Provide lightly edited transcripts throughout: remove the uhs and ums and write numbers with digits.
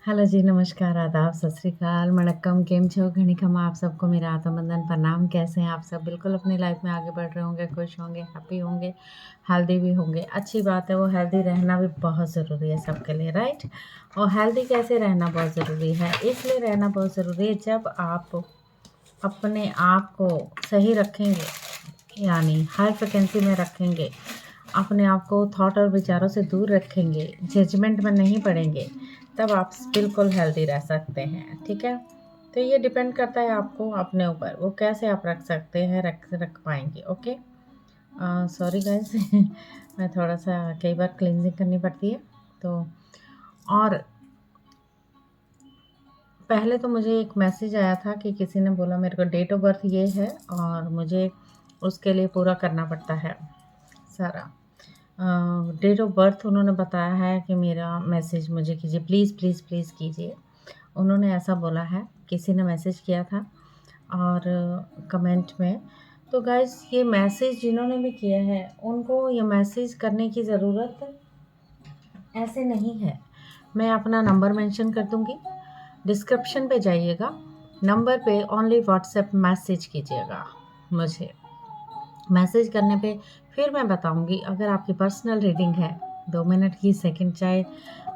Hello जी, नमस्कार, आदाब, सत श्री अकाल, वणक्कम, केम छो, घणीखमा आप सबको मेरा आत्मबंधन प्रणाम। कैसे हैं आप सब? बिल्कुल अपनी लाइफ में आगे बढ़ रहे होंगे, खुश होंगे, हैप्पी होंगे, हेल्दी भी होंगे। अच्छी बात है, वो हेल्दी रहना भी बहुत ज़रूरी है सबके लिए, राइट? और हेल्दी कैसे रहना बहुत ज़रूरी है, इसलिए रहना बहुत ज़रूरी है जब आप अपने आप को सही रखेंगे, यानी हाई फ्रिक्वेंसी में रखेंगे, अपने आप को थॉट और विचारों से दूर रखेंगे, जजमेंट में नहीं पड़ेंगे, तब आप बिल्कुल हेल्दी रह सकते हैं। ठीक है, तो ये डिपेंड करता है आपको अपने ऊपर, वो कैसे आप रख सकते हैं, रख पाएंगे। ओके, सॉरी गाइस मैं थोड़ा सा कई बार क्लिनजिंग करनी पड़ती है। तो और पहले तो मुझे एक मैसेज आया था कि किसी ने बोला मेरे को डेट ऑफ बर्थ ये है और मुझे उसके लिए पूरा करना पड़ता है सारा। डेट ऑफ बर्थ उन्होंने बताया है कि मेरा मैसेज मुझे कीजिए, प्लीज़ प्लीज़ प्लीज़ कीजिए। उन्होंने ऐसा बोला है, किसी ने मैसेज किया था और कमेंट में। तो गाइस, ये मैसेज जिन्होंने भी किया है उनको ये मैसेज करने की ज़रूरत ऐसे नहीं है। मैं अपना नंबर मेंशन कर दूंगी, डिस्क्रिप्शन पे जाइएगा, नंबर पे ओनली व्हाट्सएप मैसेज कीजिएगा मुझे। मैसेज करने पे फिर मैं बताऊंगी, अगर आपकी पर्सनल रीडिंग है 2 मिनट की, सेकंड चाहे,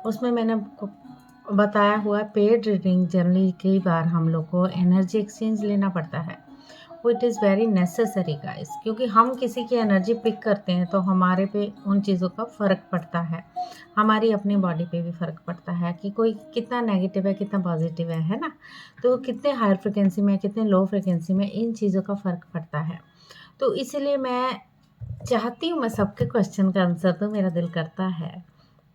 उसमें मैंने आपको बताया हुआ है पेड रीडिंग जनरली कई बार हम लोग को एनर्जी एक्सचेंज लेना पड़ता है। वो it is very necessary guys, क्योंकि हम किसी की एनर्जी पिक करते हैं तो हमारे पे उन चीज़ों का फ़र्क पड़ता है, हमारी अपनी बॉडी पे भी फ़र्क पड़ता है कि कोई कितना नेगेटिव है, कितना पॉजिटिव है ना? तो कितने हायर फ्रिक्वेंसी में, कितने लो फ्रिक्वेंसी में, इन चीज़ों का फ़र्क पड़ता है। तो इसीलिए मैं चाहती हूँ मैं सबके क्वेश्चन का आंसर दूँ, मेरा दिल करता है।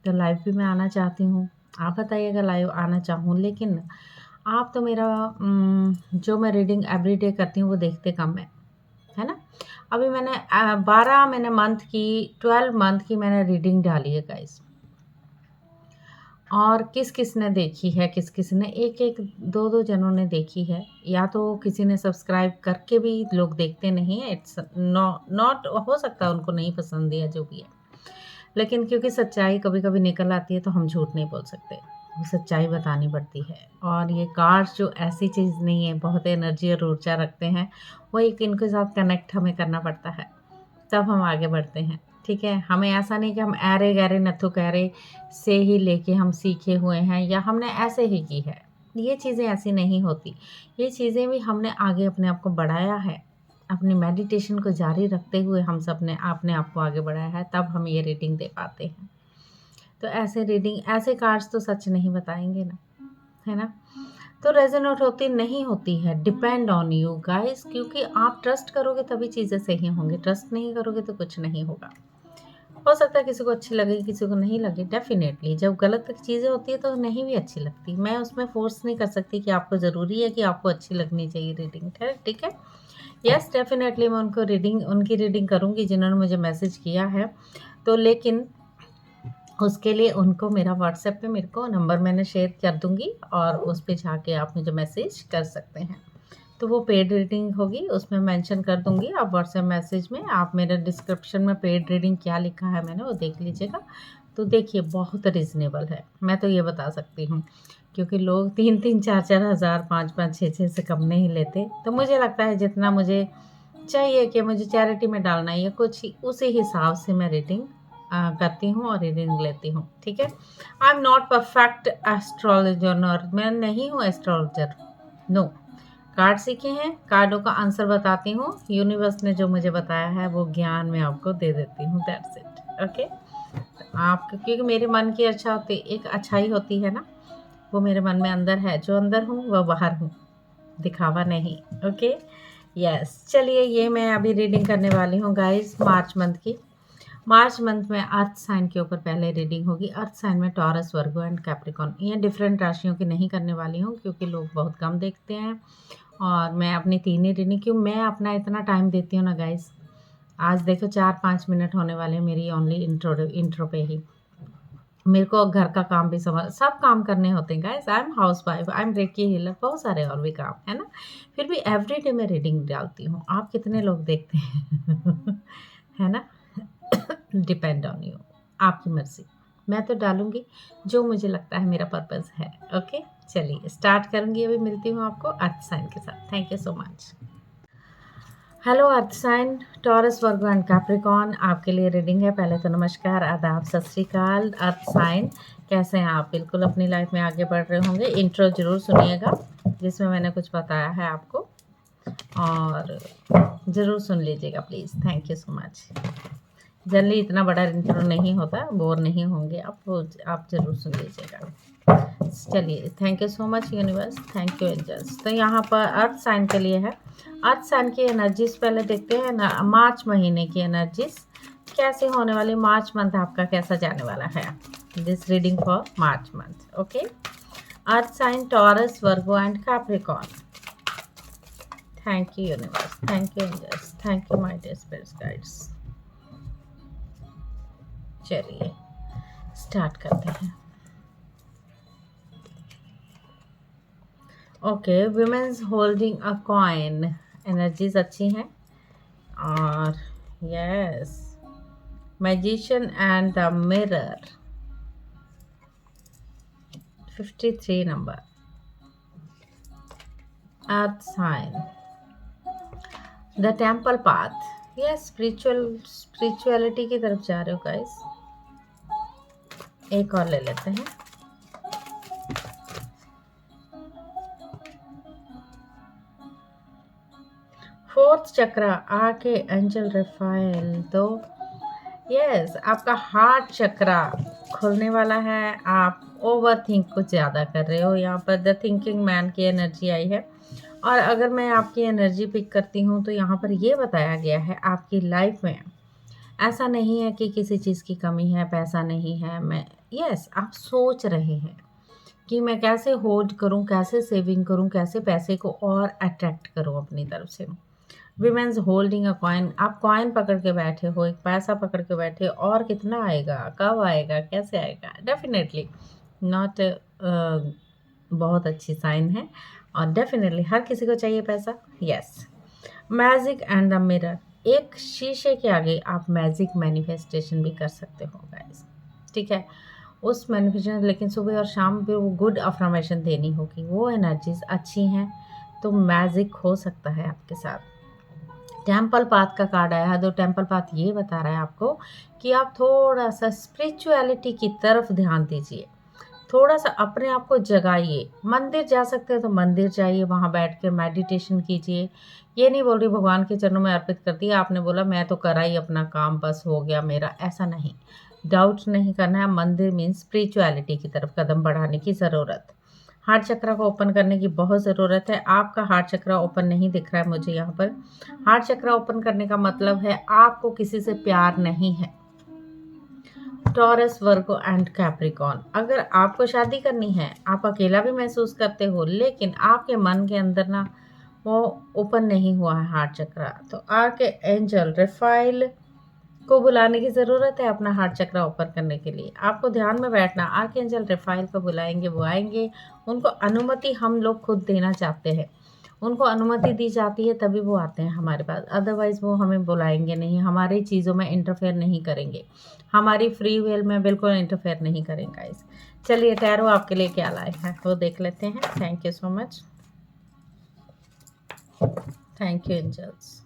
तो लाइव भी मैं आना चाहती हूँ, आप बताइएगा लाइव आना चाहूँ, लेकिन आप तो मेरा जो मैं रीडिंग एवरीडे करती हूँ वो देखते कम है ना? अभी मैंने 12 मैंने मंथ की, 12 मंथ की मैंने रीडिंग डाली है गाइस। और किस-किस ने देखी है, किस-किस ने, एक-एक, 2-2 जनों ने देखी है, या तो किसी ने सब्सक्राइब करके भी लोग देखते नहीं हैं। इट्स नॉट, हो सकता है उनको नहीं पसंद या जो भी है। लेकिन क्योंकि सच्चाई कभी-कभी निकल आती है तो हम झूठ नहीं बोल सकते, वो सच्चाई बतानी पड़ती है। और ये कार्ड्स जो ऐसी चीज़ नहीं है, बहुत एनर्जी और ऊर्जा रखते हैं, वो एक इनके साथ कनेक्ट हमें करना पड़ता है, तब हम आगे बढ़ते हैं। ठीक है, हमें ऐसा नहीं कि हम ऐरे गहरे नथु कहरे से ही लेके हम सीखे हुए हैं या हमने ऐसे ही की है, ये चीज़ें ऐसी नहीं होती। ये चीज़ें भी हमने आगे अपने आप को बढ़ाया है, अपनी मेडिटेशन को जारी रखते हुए हम सब ने अपने आप को आगे बढ़ाया है, तब हम ये रीडिंग दे पाते हैं। तो ऐसे रीडिंग, ऐसे कार्ड्स तो सच नहीं बताएंगे ना, है ना? तो रेजोनेट होती नहीं होती है, डिपेंड ऑन यू गाइस, क्योंकि आप ट्रस्ट करोगे तभी चीज़ें सही होंगी, ट्रस्ट नहीं करोगे तो कुछ नहीं होगा। हो सकता है किसी को अच्छी लगेगी, किसी को नहीं लगे, डेफिनेटली जब गलत चीज़ें होती है तो नहीं भी अच्छी लगती। मैं उसमें फोर्स नहीं कर सकती कि आपको ज़रूरी है कि आपको अच्छी लगनी चाहिए रीडिंग, ठीक है? यस, डेफिनेटली मैं उनकी रीडिंग करूँगी जिन्होंने मुझे मैसेज किया है। तो लेकिन उसके लिए उनको मेरा व्हाट्सएप पे मेरे को नंबर मैंने शेयर कर दूँगी और उस पे जाके आप मुझे मैसेज कर सकते हैं। तो वो पेड रीडिंग होगी, उसमें मेंशन कर दूँगी, आप व्हाट्सएप मैसेज में आप मेरे डिस्क्रिप्शन में पेड रीडिंग क्या लिखा है मैंने वो देख लीजिएगा। तो देखिए, बहुत रीज़नेबल है, मैं तो ये बता सकती हूँ, क्योंकि लोग 3-3 4-4 हज़ार, 5-5 6-6 से कम नहीं लेते। तो मुझे लगता है जितना मुझे चाहिए कि मुझे चैरिटी में डालना है या कुछ ही, उसी हिसाब से मैं रीडिंग करती हूँ और रीडिंग लेती हूँ, ठीक है? I am not perfect astrologer, मैं नहीं हूँ एस्ट्रोलॉजर, नो। कार्ड सीखे हैं, कार्डों का आंसर बताती हूँ, यूनिवर्स ने जो मुझे बताया है वो ज्ञान मैं आपको दे देती हूँ, दैट्स इट। ओके, आप, क्योंकि मेरे मन की अच्छा होती, एक अच्छाई होती है ना, वो मेरे मन में अंदर है, जो अंदर हूँ वह बाहर हूँ, दिखावा नहीं। ओके, यस, चलिए ये मैं अभी रीडिंग करने वाली हूँ गाइस, मार्च मंथ की। मार्च मंथ में अर्थ साइन के ऊपर पहले रीडिंग होगी। अर्थ साइन में टॉरस, वर्गो एंड कैप्रिकॉर्न, ये डिफरेंट राशियों की नहीं करने वाली हूँ क्योंकि लोग बहुत कम देखते हैं और मैं अपनी 3 ही रीडिंग, क्यों मैं अपना इतना टाइम देती हूँ ना गाइस। आज देखो 4-5 मिनट होने वाले हैं मेरी ओनली इंट्रो पे ही। मेरे को घर का काम भी सब काम करने होते हैं guys. I am house wife, I am recce healer, बहुत सारे और भी काम है ना। फिर भी एवरीडे मैं रीडिंग डालती हूँ। आप कितने लोग देखते हैं है ना? डिपेंड ऑन यू, आपकी मर्जी। मैं तो डालूँगी जो मुझे लगता है मेरा पर्पज़ है। ओके, चलिए स्टार्ट करूँगी। अभी मिलती हूँ आपको अर्थ साइन के साथ। Thank you so much. Hello earth sign, Taurus, Virgo and Capricorn, आपके लिए रीडिंग है। पहले तो नमस्कार, आदाब, सत श्री अकाल। अर्थ साइन, कैसे हैं आप? बिल्कुल अपनी लाइफ में आगे बढ़ रहे होंगे। इंट्रो ज़रूर सुनिएगा जिसमें मैंने कुछ बताया है आपको, और ज़रूर सुन लीजिएगा please. Thank you so much. Generally इतना बड़ा इंट्रो नहीं होता, बोर नहीं होंगे आप ज़रूर सुन लीजिएगा। चलिए, thank you so much universe, thank you angels. तो यहाँ पर अर्थ साइन के लिए है। अर्थ साइन की एनर्जीज पहले देखते हैं ना। मार्च महीने की एनर्जीज कैसे होने वाली, मार्च मंथ आपका कैसा जाने वाला है। This reading for March month. Okay, earth sign Taurus, Virgo and Capricorn. Thank you universe, thank you angels, thank you my dear spirits guides. चलिए स्टार्ट करते हैं। Okay, women's holding a coin, energies अच्छी हैं। और yes, magician and the mirror, 53 number. Earth sign, the temple path, yes spirituality की तरफ जा रहे हो गाइस। एक और ले लेते हैं। फोर्थ चक्र, आके एंजल रेफाइल। तो यस, आपका हार्ट चक्रा खुलने वाला है। आप ओवर थिंक कुछ ज़्यादा कर रहे हो। यहाँ पर द थिंकिंग मैन की एनर्जी आई है। और अगर मैं आपकी एनर्जी पिक करती हूँ तो यहाँ पर ये बताया गया है आपकी लाइफ में ऐसा नहीं है कि किसी चीज़ की कमी है, पैसा नहीं है। यस, आप सोच रहे हैं कि मैं कैसे होल्ड करूँ, कैसे सेविंग करूँ, कैसे पैसे को और अट्रैक्ट करूँ अपनी तरफ से। विमेंस होल्डिंग अ कॉइन, आप कॉइन पकड़ के बैठे हो, एक पैसा पकड़ के बैठे, और कितना आएगा, कब आएगा, कैसे आएगा। डेफिनेटली नॉट बहुत अच्छी साइन है। और डेफिनेटली हर किसी को चाहिए पैसा। Yes, magic and the mirror, एक शीशे के आगे आप मैजिक मैनिफेस्टेशन भी कर सकते हो गाइस। ठीक है, उस मैनिफेस्टेशन, लेकिन सुबह और शाम पे वो गुड अफर्मेशन देनी होगी। वो एनर्जीज अच्छी हैं तो मैजिक हो सकता है आपके साथ। टेम्पल पाथ का कार्ड आया है। तो टेम्पल पाथ ये बता रहा है आपको कि आप थोड़ा सा स्पिरिचुअलिटी की तरफ ध्यान दीजिए, थोड़ा सा अपने आप को जगाइए। मंदिर जा सकते हैं तो मंदिर जाइए, वहाँ बैठ के मेडिटेशन कीजिए। ये नहीं बोल रही भगवान के चरणों में अर्पित कर दिया, आपने बोला मैं तो करा ही अपना काम, बस हो गया मेरा, ऐसा नहीं। डाउट नहीं करना है। मंदिर मीन्स स्पिरिचुअलिटी की तरफ कदम बढ़ाने की ज़रूरत। हार्ट चक्र को ओपन करने की बहुत ज़रूरत है। आपका हार्ट चक्र ओपन नहीं दिख रहा है मुझे यहाँ पर। हार्ट चक्र ओपन करने का मतलब है आपको किसी से प्यार नहीं है। टॉरस, वर्गो एंड कैप्रिकॉर्न, अगर आपको शादी करनी है, आप अकेला भी महसूस करते हो, लेकिन आपके मन के अंदर ना वो ओपन नहीं हुआ है हार्ट चक्र, तो आके एंजल रेफाइल को बुलाने की ज़रूरत है अपना हार्ट चक्र ओपन करने के लिए। आपको ध्यान में बैठना, आर्क एंजल रेफाइल को बुलाएंगे, वो आएंगे। उनको अनुमति हम लोग खुद देना चाहते हैं, उनको अनुमति दी जाती है तभी वो आते हैं हमारे पास, अदरवाइज़ वो हमें बुलाएंगे नहीं, हमारी चीज़ों में इंटरफेयर नहीं करेंगे, हमारी फ्री विल में बिल्कुल इंटरफेयर नहीं करेंगे गाइस। चलिए टैरो आपके लिए क्या लाए हैं वो देख लेते हैं। Thank you so much, thank you angels.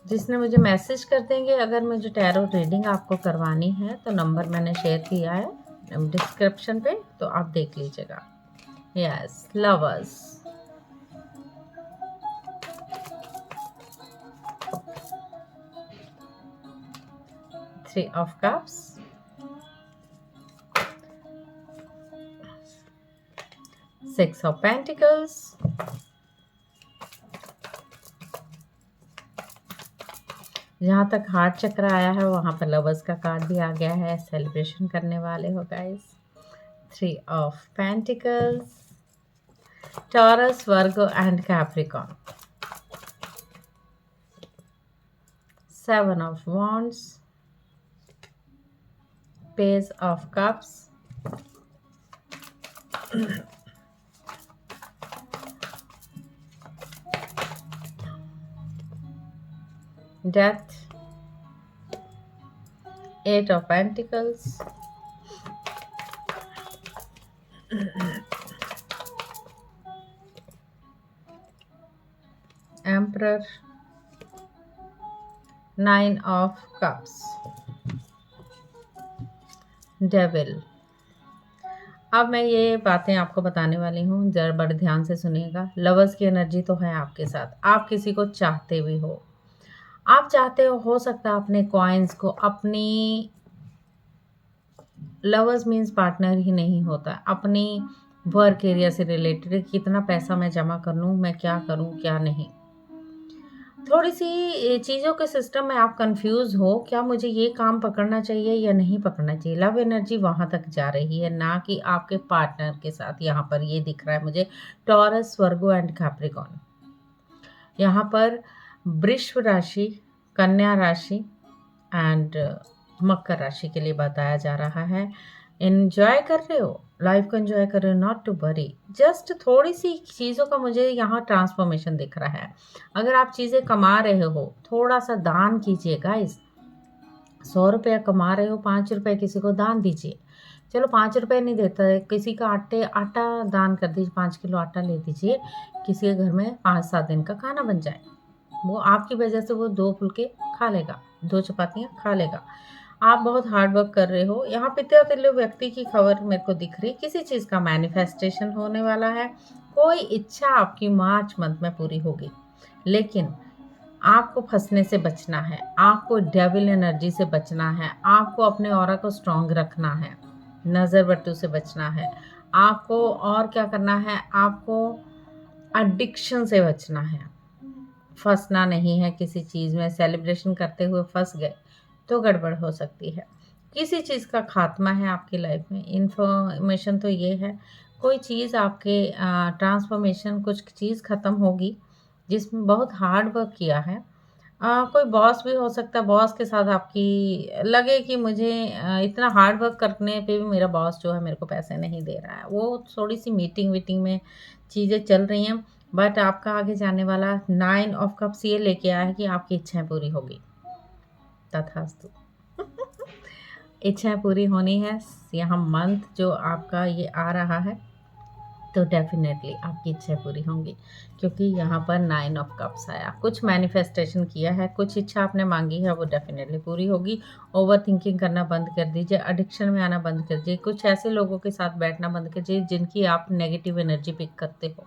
जिसने मुझे मैसेज कर देंगे, अगर मुझे टैरो रीडिंग आपको करवानी है तो नंबर मैंने शेयर किया है डिस्क्रिप्शन पे, तो आप देख लीजिएगा। Yes, lovers, three of cups, six of pentacles, जहाँ तक हार्ट चक्र आया है वहाँ पर लवर्स का कार्ड भी आ गया है। सेलिब्रेशन करने वाले हो guys. Three of pentacles, taurus, Virgo and Capricorn, seven of wands, page of cups, Death, Eight of Pentacles, Emperor, Nine of Cups, Devil। अब मैं ये बातें आपको बताने वाली हूँ, जरा बड़े ध्यान से सुनिएगा। लवर्स की एनर्जी तो है आपके साथ, आप किसी को चाहते भी हो, आप चाहते हो सकता है अपने कॉइन्स को, अपनी लवर्स मीन्स पार्टनर ही नहीं होता, अपनी वर्क एरिया से रिलेटेड कितना पैसा मैं जमा कर लूँ, मैं क्या करूँ क्या नहीं, थोड़ी सी चीज़ों के सिस्टम में आप कंफ्यूज हो, क्या मुझे ये काम पकड़ना चाहिए या नहीं पकड़ना चाहिए। लव एनर्जी वहाँ तक जा रही है, ना कि आपके पार्टनर के साथ। यहाँ पर ये दिख रहा है मुझे टॉरस, वर्गो एंड कैप्रिकॉर्न। यहाँ पर वृश्व राशि, कन्या राशि एंड मकर राशि के लिए बताया जा रहा है। एंजॉय कर रहे हो, लाइफ को एंजॉय कर रहे हो, नॉट टू वरी। जस्ट थोड़ी सी चीज़ों का मुझे यहाँ ट्रांसफॉर्मेशन दिख रहा है। अगर आप चीज़ें कमा रहे हो, थोड़ा सा दान कीजिए गाइस। 100 रुपया कमा रहे हो, 5 रुपये किसी को दान दीजिए। चलो 5 रुपये नहीं देता है, किसी का आटा दान कर दीजिए, 5 किलो आटा ले दीजिए, किसी के घर में 5-7 दिन का खाना बन जाए। वो आपकी वजह से वो 2 फुलके खा लेगा, 2 चपातियाँ खा लेगा। आप बहुत हार्ड वर्क कर रहे हो। यहाँ पे तिलो व्यक्ति की खबर मेरे को दिख रही, किसी चीज़ का मैनिफेस्टेशन होने वाला है। कोई इच्छा आपकी मार्च मंथ में पूरी होगी, लेकिन आपको फंसने से बचना है, आपको डेविल एनर्जी से बचना है, आपको अपने ऑरा को स्ट्रॉन्ग रखना है, नज़र बट्टू से बचना है आपको। और क्या करना है आपको, एडिक्शन से बचना है, फंसना नहीं है किसी चीज़ में। सेलिब्रेशन करते हुए फंस गए तो गड़बड़ हो सकती है। किसी चीज़ का खात्मा है आपकी लाइफ में। इन्फॉर्मेशन तो ये है, कोई चीज़ आपके ट्रांसफॉर्मेशन, कुछ चीज़ ख़त्म होगी जिसमें बहुत हार्ड वर्क किया है। कोई बॉस भी हो सकता है, बॉस के साथ आपकी लगे कि मुझे इतना हार्ड वर्क करने पे भी मेरा बॉस जो है मेरे को पैसे नहीं दे रहा है। वो थोड़ी सी मीटिंग वीटिंग में चीज़ें चल रही हैं, बट आपका आगे जाने वाला 9 ऑफ कप्स ये लेके आया है कि आपकी इच्छाएं पूरी होगी। तथास्तु। इच्छाएं पूरी होनी है। यहाँ मंथ जो आपका ये आ रहा है, तो डेफिनेटली आपकी इच्छा पूरी होंगी, क्योंकि यहाँ पर 9 ऑफ कप्स आया। कुछ मैनिफेस्टेशन किया है, कुछ इच्छा आपने मांगी है, वो डेफिनेटली पूरी होगी। ओवर थिंकिंग करना बंद कर दीजिए, एडिक्शन में आना बंद कर दीजिए, कुछ ऐसे लोगों के साथ बैठना बंद कर दीजिए जिनकी आप नेगेटिव एनर्जी पिक करते हो।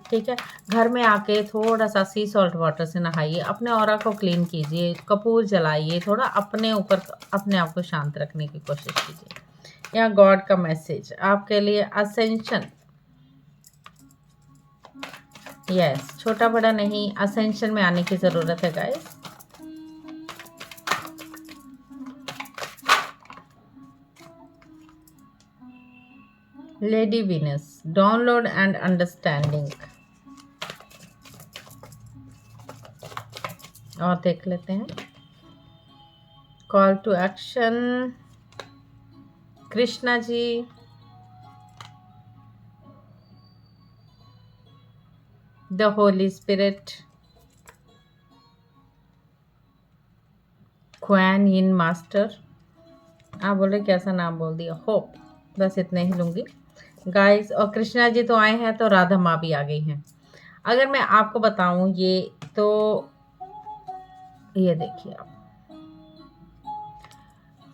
ठीक है, घर में आके थोड़ा सा सी सॉल्ट वाटर से नहाइए, अपने ऑरा को क्लीन कीजिए, कपूर जलाइए, थोड़ा अपने ऊपर अपने आप को शांत रखने की कोशिश कीजिए। यहाँ गॉड का मैसेज आपके लिए, असेंशन। यस, छोटा बड़ा नहीं, असेंशन में आने की ज़रूरत है guys. Lady Venus, download and understanding. और देख लेते हैं call to action. Krishna ji, the holy spirit, Quan Yin master. आप बोल रहे कैसा नाम बोल दिया, होप। बस इतने ही लूँगी गाइस। और कृष्णा जी तो आए हैं, तो राधा माँ भी आ गई हैं। अगर मैं आपको बताऊं ये, तो ये देखिए आप,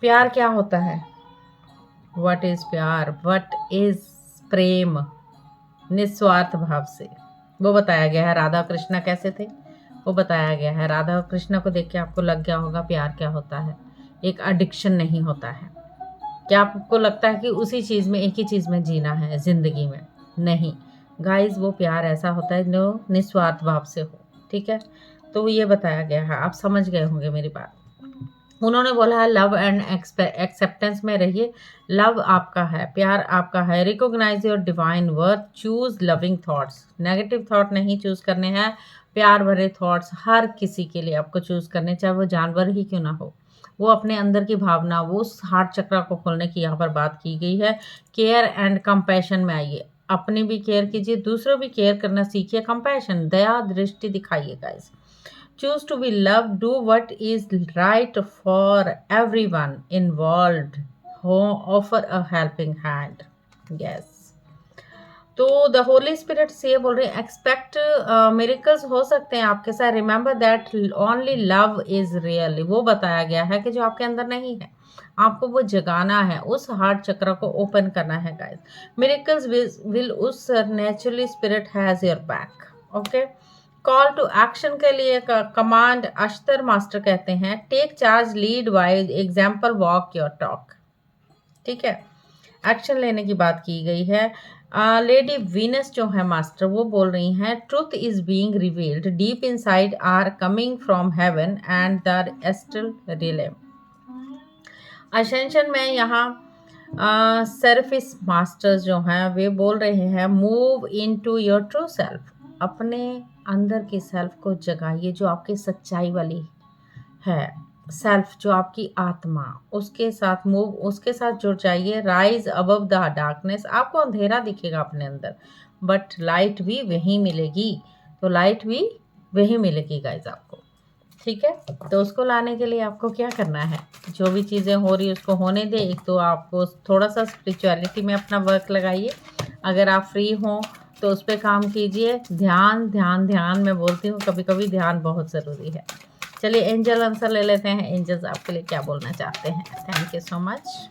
प्यार क्या होता है, व्हाट इज प्यार, व्हाट इज प्रेम, निस्वार्थ भाव से वो बताया गया है। राधा और कृष्णा कैसे थे वो बताया गया है। राधा और कृष्णा को देख के आपको लग गया होगा प्यार क्या होता है। एक एडिक्शन नहीं होता है। क्या आपको लगता है कि उसी चीज़ में, एक ही चीज़ में जीना है ज़िंदगी में? नहीं गाइस, वो प्यार ऐसा होता है जो निस्वार्थ भाव से हो। ठीक है, तो ये बताया गया है, आप समझ गए होंगे मेरी बात। उन्होंने बोला है लव एंड एक्सेप्टेंस में रहिए। लव आपका है, प्यार आपका है। Recognise your divine worth, choose loving thoughts. Negative thought नहीं चूज करने हैं, प्यार भरे थॉट्स हर किसी के लिए आपको चूज करने, चाहे वो जानवर ही क्यों ना हो। वो अपने अंदर की भावना, वो हार्ट चक्र को खोलने की यहाँ पर बात की गई है। केयर एंड कंपैशन में आइए, अपनी भी केयर कीजिए, दूसरों भी केयर करना सीखिए। कंपैशन, दया दृष्टि दिखाइए guys. choose to be loved, do what is right for everyone involved, offer a helping hand. Yes. तो द होली स्पिरिट से ये बोल रहे हैं एक्सपेक्ट मिरेकल्स हो सकते हैं आपके साथ, remember that only love is real, वो बताया गया है कि जो आपके अंदर नहीं है आपको वो जगाना है, उस हार्ट चक्र को ओपन करना है guys. Miracles will us naturally spirit has your back. Okay, call to action के लिए कमांड अश्तर मास्टर कहते हैं take charge, lead by example, walk your talk. ठीक है, एक्शन लेने की बात की गई है। लेडी वीनस जो है मास्टर वो बोल रही हैं truth is being revealed deep inside are coming from heaven and the astral relay. Ascension में यहाँ सर्फिस मास्टर्स जो हैं वे बोल रहे हैं move into your true self, अपने अंदर की सेल्फ को जगाइए जो आपकी सच्चाई वाली है, सेल्फ जो आपकी आत्मा, उसके साथ मूव, उसके साथ जुड़ जाइए। राइज अबव द डार्कनेस, आपको अंधेरा दिखेगा अपने अंदर बट लाइट भी वहीं मिलेगी, तो लाइट भी वहीं मिलेगी गाइज आपको। ठीक है, तो उसको लाने के लिए आपको क्या करना है, जो भी चीज़ें हो रही है उसको होने दे। एक तो आपको थोड़ा सा स्पिरिचुअलिटी में अपना वर्क लगाइए, अगर आप फ्री हों तो उस पर काम कीजिए। ध्यान ध्यान ध्यान, मैं बोलती हूँ कभी कभी ध्यान बहुत ज़रूरी है। चलिए एंजल आंसर ले लेते हैं, एंजल्स आपके लिए क्या बोलना चाहते हैं। Thank you so much.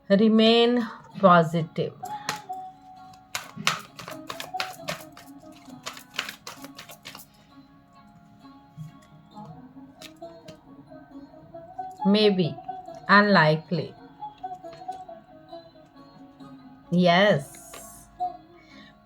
Remain positive, may be unlikely, yes,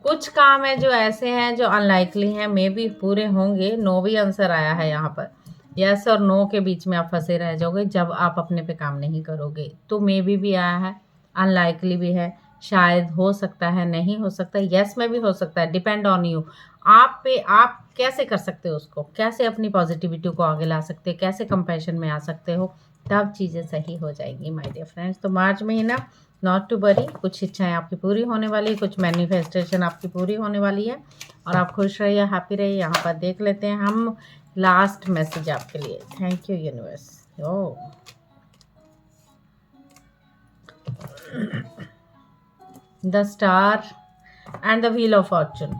कुछ काम है जो ऐसे हैं जो अनलाइकली हैं, मे बी पूरे होंगे। नो भी आंसर आया है यहाँ पर, यस और नो के बीच में आप फंसे रह जाओगे जब आप अपने पे काम नहीं करोगे। तो मे बी आया है, अनलाइकली भी है, शायद हो सकता है, नहीं हो सकता, यस में भी हो सकता है, डिपेंड ऑन यू। आप पे आप कैसे कर सकते हो उसको, कैसे अपनी पॉजिटिविटी को आगे ला सकते हो, कैसे कंपैशन में आ सकते हो, तब चीज़ें सही हो जाएंगी माय डियर फ्रेंड्स। तो मार्च महीना नॉट टू वरी, कुछ इच्छाएं आपकी पूरी होने वाली, कुछ मैनिफेस्टेशन आपकी पूरी होने वाली है और आप खुश रहिए, हैप्पी रहिए। यहाँ पर देख लेते हैं हम लास्ट मैसेज आपके लिए। Thank you universe. Oh the star and the wheel of fortune,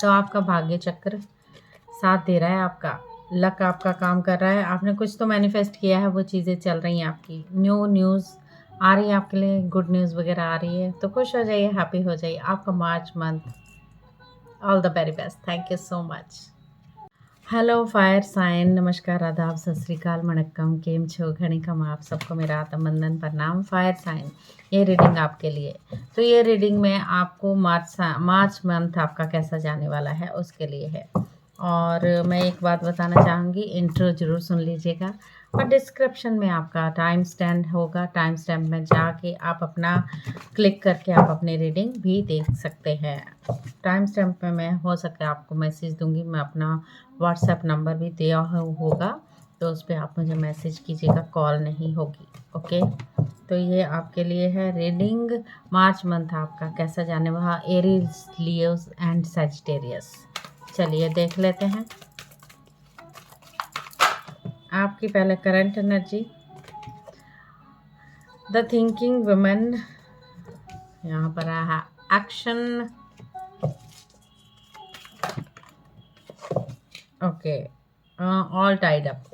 तो आपका भाग्य चक्र साथ दे रहा है, आपका लक आपका काम कर रहा है, आपने कुछ तो मैनिफेस्ट किया है, वो चीज़ें चल रही हैं आपकी, न्यू न्यूज़ आ रही है आपके लिए, गुड न्यूज़ वगैरह आ रही है, तो खुश हो जाइए, हैप्पी हो जाइए। आपका March month all the very best. Thank you so much. Hello fire sign, नमस्कार, आदाब, सत श्रीकाल, वणक्कम, केम छो, घणिकम, आप सबको मेरा आत्मबंधन प्रणाम। फायर साइन, ये रीडिंग आपके लिए। तो ये रीडिंग में आपको मार्च मंथ आपका कैसा जाने वाला है उसके लिए है। और मैं एक बात बताना चाहूँगी, इंट्रो ज़रूर सुन लीजिएगा और डिस्क्रिप्शन में आपका टाइम स्टैम्प होगा, टाइम स्टैम्प में जाके आप अपना क्लिक करके आप अपनी रीडिंग भी देख सकते हैं। टाइम स्टैम्प में मैं हो सके आपको मैसेज दूंगी, मैं अपना व्हाट्सएप नंबर भी दिया होगा, तो उस पर आप मुझे मैसेज कीजिएगा, कॉल नहीं होगी। ओके, तो ये आपके लिए है रीडिंग, मार्च मंथ आपका कैसा जाने वाला, एरीज, लियोस एंड सजिटेरियस। चलिए देख लेते हैं आपकी पहले current energy. The thinking women, यहाँ पर आया action. Okay, all tied up,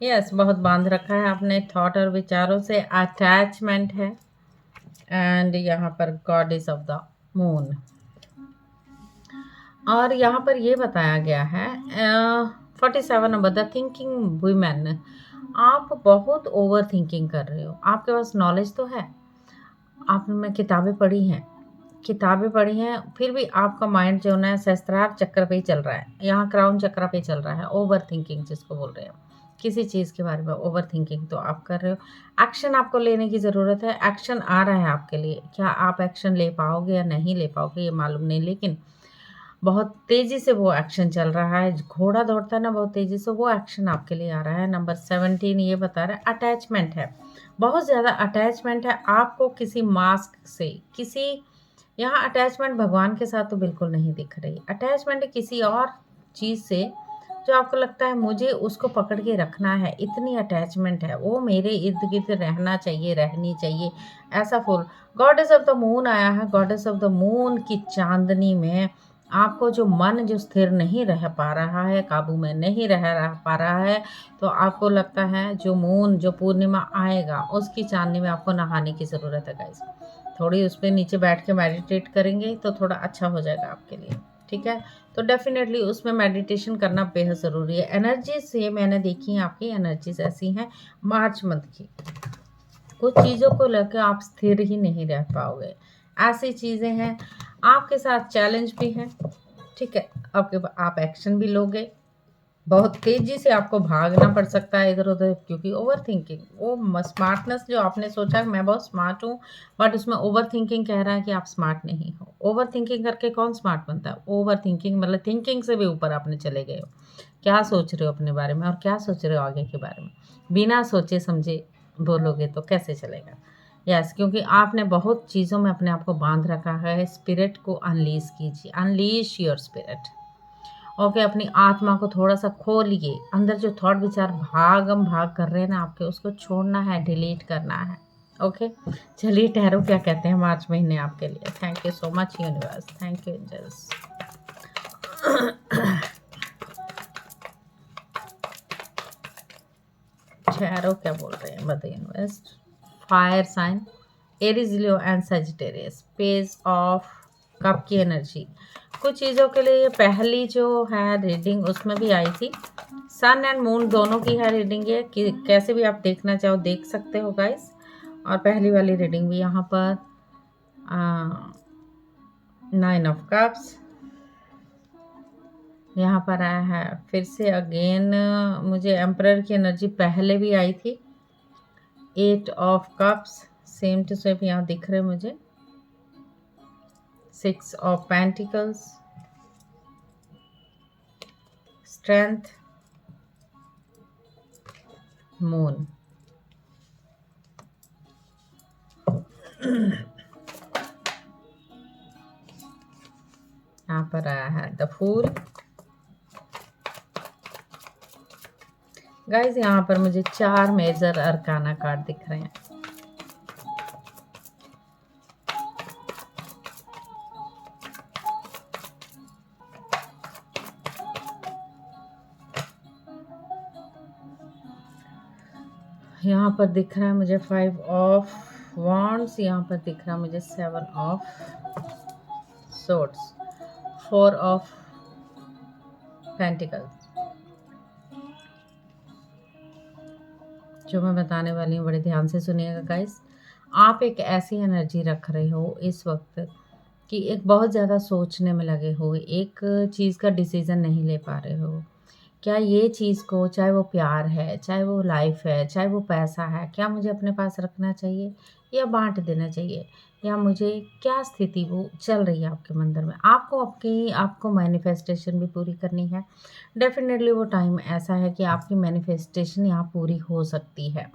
yes, बहुत बांध रखा है आपने थॉट और विचारों से, अटैचमेंट है। एंड यहाँ पर गॉडेस ऑफ द मून, और यहाँ पर ये बताया गया है 47 नंबर, द थिंकिंग वुमेन, आप बहुत ओवर थिंकिंग कर रहे हो, आपके पास नॉलेज तो है, आपने किताबें पढ़ी हैं, फिर भी आपका माइंड जो है सहस्त्रार चक्र पे ही चल रहा है, यहाँ क्राउन चक्र पे चल रहा है। ओवर थिंकिंग जिसको बोल रहे हैं, किसी चीज़ के बारे में ओवर थिंकिंग तो आप कर रहे हो। एक्शन आपको लेने की ज़रूरत है, एक्शन आ रहा है आपके लिए, क्या आप एक्शन ले पाओगे या नहीं ले पाओगे ये मालूम नहीं, लेकिन बहुत तेज़ी से वो एक्शन चल रहा है, घोड़ा दौड़ता है ना बहुत तेज़ी से, वो एक्शन आपके लिए आ रहा है। नंबर 17 ये बता रहा है अटैचमेंट है, बहुत ज़्यादा अटैचमेंट है आपको किसी मास्क से, किसी यहाँ अटैचमेंट भगवान के साथ तो बिल्कुल नहीं दिख रही, अटैचमेंट है किसी और चीज़ से जो आपको लगता है मुझे उसको पकड़ के रखना है, इतनी अटैचमेंट है, वो मेरे इर्द-गिर्द रहना चाहिए, रहनी चाहिए, ऐसा full goddess of the moon आया है। गॉडेस ऑफ द मून की चाँदनी में आपको जो मन जो स्थिर नहीं रह पा रहा है, काबू में नहीं रह पा रहा है, तो आपको लगता है जो मून जो पूर्णिमा आएगा, उसकी चाँदनी में आपको नहाने की ज़रूरत है गाइस। थोड़ी उस पे नीचे बैठ के मेडिटेट करेंगे तो थोड़ा अच्छा हो जाएगा आपके लिए, ठीक है? तो डेफ़िनेटली उसमें मेडिटेशन करना बेहद ज़रूरी है। एनर्जी से मैंने देखी है आपकी एनर्जीज़ ऐसी हैं मार्च मंथ की। कुछ चीज़ों को लेकर आप स्थिर ही नहीं रह पाओगे, ऐसी चीज़ें हैं। आपके साथ चैलेंज भी है, ठीक है? आप एक्शन भी लोगे, बहुत तेज़ी से आपको भागना पड़ सकता है इधर-उधर, क्योंकि ओवरथिंकिंग वो स्मार्टनेस जो आपने सोचा मैं बहुत स्मार्ट हूँ, बट उसमें ओवरथिंकिंग कह रहा है कि आप स्मार्ट नहीं हो। ओवरथिंकिंग करके कौन स्मार्ट बनता है? ओवरथिंकिंग मतलब थिंकिंग से भी ऊपर आपने चले गए हो। क्या सोच रहे हो अपने बारे में और क्या सोच रहे हो आगे के बारे में? बिना सोचे समझे बोलोगे तो कैसे चलेगा? यस, क्योंकि आपने बहुत चीज़ों में अपने आप को बाँध रखा है। स्पिरिट को अनलीश कीजिए, अनलीश योर स्पिरिट। ओके, अपनी आत्मा को थोड़ा-सा खोलिए, अंदर जो थॉट विचार भागम-भाग कर रहे हैं ना आपके, उसको छोड़ना है, डिलीट करना है। ओके, चलिए टैरो क्या कहते हैं मार्च महीने आपके लिए। Thank you so much universe, thank you angels. Tarot क्या बोल रहे हैं mother universe? Fire sign, Aries, Leo and Sagittarius, page of cup की एनर्जी। कुछ चीज़ों के लिए पहली जो है रीडिंग उसमें भी आई थी, सन एंड मून दोनों की है रीडिंग ये, कि कैसे भी आप देखना चाहो देख सकते हो गाइस। और पहली वाली रीडिंग भी यहाँ पर 9 ऑफ कप्स यहाँ पर आया है। फिर से अगेन मुझे एम्परर की एनर्जी पहले भी आई थी, 8 of cups same to same यहाँ दिख रहे मुझे, 6 ऑफ पेंटिकल्स, स्ट्रेंथ, मून। यहाँ पर आया है द फूल। गाइस यहाँ पर मुझे 4 मेजर अरकाना कार्ड दिख रहे हैं। यहाँ पर दिख रहा है मुझे 5 ऑफ वॉन्ड्स, यहाँ पर दिख रहा है मुझे 7 ऑफ सोर्ड्स, 4 ऑफ पेंटिकल्स। जो मैं बताने वाली हूँ बड़े ध्यान से सुनिएगा गाइस। आप एक ऐसी एनर्जी रख रहे हो इस वक्त कि एक बहुत ज़्यादा सोचने में लगे हो, एक चीज़ का डिसीज़न नहीं ले पा रहे हो। क्या ये चीज़ को, चाहे वो प्यार है, चाहे वो लाइफ है, चाहे वो पैसा है, क्या मुझे अपने पास रखना चाहिए या बाँट देना चाहिए? या मुझे क्या स्थिति वो चल रही है आपके मंदिर में? आपको मैनिफेस्टेशन भी पूरी करनी है। डेफ़िनेटली वो टाइम ऐसा है कि आपकी मैनिफेस्टेशन यहाँ पूरी हो सकती है।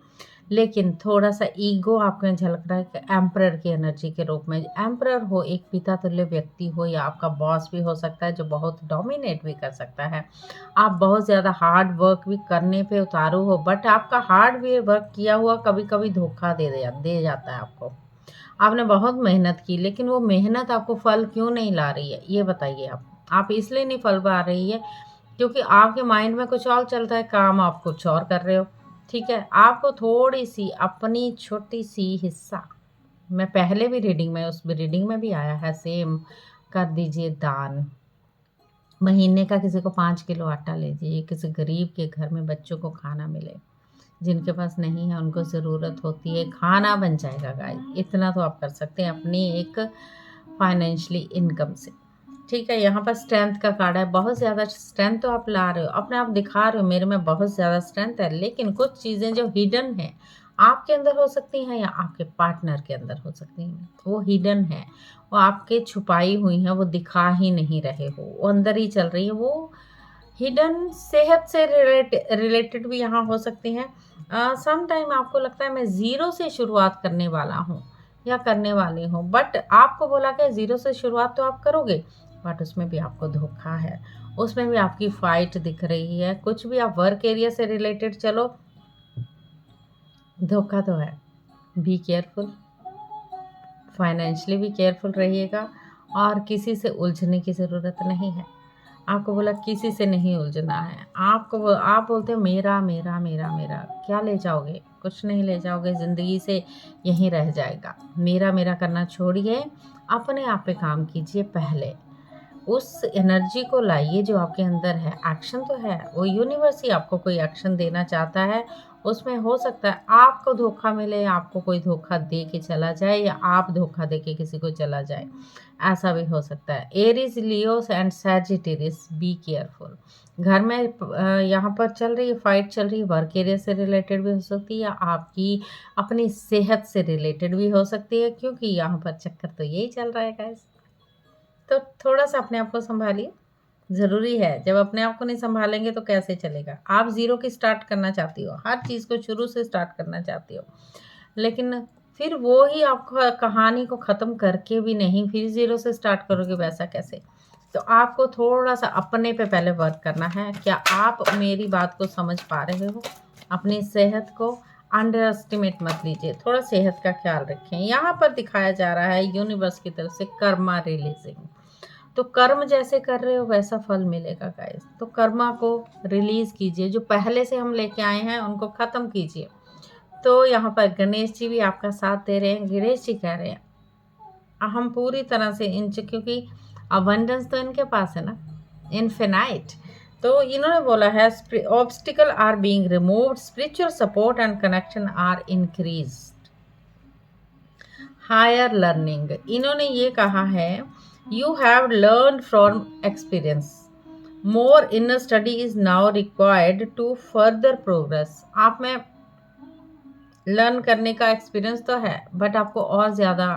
लेकिन थोड़ा-सा ईगो आपके यहाँ झलक रहा है कि एम्परर की एनर्जी के रूप में। एम्परर हो, एक पिता तुल्य व्यक्ति हो या आपका बॉस भी हो सकता है जो बहुत डोमिनेट भी कर सकता है। आप बहुत ज़्यादा हार्ड वर्क भी करने पे उतारू हो, बट आपका हार्ड वे वर्क किया हुआ कभी-कभी धोखा दे जाता है आपको। आपने बहुत मेहनत की लेकिन वो मेहनत आपको फल क्यों नहीं ला रही है, ये बताइए आप? आप इसलिए नहीं फल पा रही है क्योंकि आपके माइंड में कुछ और चल रहा है, काम आप कुछ और कर रहे हो, ठीक है? आपको थोड़ी-सी अपनी छोटी-सी हिस्सा, मैं पहले भी रीडिंग में उस रीडिंग में भी आया है सेम, कर दीजिए दान। महीने का किसी को 5 किलो आटा ले दीजिए, किसी गरीब के घर में बच्चों को खाना मिले। जिनके पास नहीं है उनको ज़रूरत होती है, खाना बन जाएगा गाइस। इतना तो आप कर सकते हैं अपनी एक फाइनेंशियली इनकम से, ठीक है? यहाँ पर स्ट्रेंथ का कार्ड है, बहुत ज़्यादा स्ट्रेंथ तो आप ला रहे हो, अपने आप दिखा रहे हो मेरे में बहुत ज़्यादा स्ट्रेंथ है, लेकिन कुछ चीज़ें जो हिडन हैं, आपके अंदर हो सकती हैं या आपके पार्टनर के अंदर हो सकती हैं, वो हिडन है। वो आपके छुपाई हुई हैं, वो दिखा ही नहीं रहे हो, वो अंदर ही चल रही है। वो हिडन सेहत से रिलेटेड भी यहाँ हो सकती हैं। सम टाइम आपको लगता है मैं ज़ीरो से शुरुआत करने वाला हूँ या करने वाली हूँ, बट आपको बोला कि ज़ीरो से शुरुआत तो आप करोगे, बट उसमें भी आपको धोखा है, उसमें भी आपकी फाइट दिख रही है। कुछ भी आप वर्क एरिया से रिलेटेड चलो, धोखा तो है। बी केयरफुल, फाइनेंशियली भी केयरफुल रहिएगा, और किसी से उलझने की ज़रूरत नहीं है। आपको बोला किसी से नहीं उलझना है। आप बोलते हो मेरा मेरा मेरा मेरा, क्या ले जाओगे? कुछ नहीं ले जाओगे, ज़िंदगी से यहीं रह जाएगा। मेरा मेरा करना छोड़िए, अपने आप पे काम कीजिए पहले। उस एनर्जी को लाइए जो आपके अंदर है। एक्शन तो है, वो यूनिवर्स ही आपको कोई एक्शन देना चाहता है। उसमें हो सकता है आपको धोखा मिले, आपको कोई धोखा दे के चला जाए, या आप धोखा दे के किसी को चला जाए, ऐसा भी हो सकता है। Aries, Leos and Sagittarius, be careful. घर में यहाँ पर चल रही है फाइट, चल रही है, वर्क एरिया से रिलेटेड भी हो सकती है, या आपकी अपनी सेहत से रिलेटेड भी हो सकती है, क्योंकि यहाँ पर चक्कर तो यही चल रहा है गाइस। तो थोड़ा सा अपने आप को संभालिए, ज़रूरी है। जब अपने आप को नहीं संभालेंगे तो कैसे चलेगा? आप ज़ीरो की स्टार्ट करना चाहती हो, हर चीज़ को शुरू से स्टार्ट करना चाहती हो, लेकिन फिर वो ही आपको कहानी को ख़त्म करके भी नहीं फिर ज़ीरो से स्टार्ट करोगे, वैसा कैसे? तो आपको थोड़ा सा अपने पे पहले वर्क करना है। क्या आप मेरी बात को समझ पा रहे हो? अपनी सेहत को अंडर एस्टिमेट मत लीजिए, थोड़ा सेहत का ख्याल रखें। यहाँ पर दिखाया जा रहा है यूनिवर्स की तरफ से कर्मा रिलीजिंग, तो कर्म जैसे कर रहे हो वैसा फल मिलेगा गाइस। तो कर्मा को रिलीज कीजिए, जो पहले से हम लेके आए हैं उनको ख़त्म कीजिए। तो यहाँ पर गणेश जी भी आपका साथ दे रहे हैं। गणेश जी कह रहे हैं हम पूरी तरह से क्योंकि अबंडेंस तो इनके पास है ना, इनफिनाइट। तो इन्होंने बोला है obstacle are being removed, spiritual support and connection are increased, higher learning. इन्होंने ये कहा है you have learn from experience, more inner study is now required to further progress. आप में लर्न करने का एक्सपीरियंस तो है, बट आपको और ज़्यादा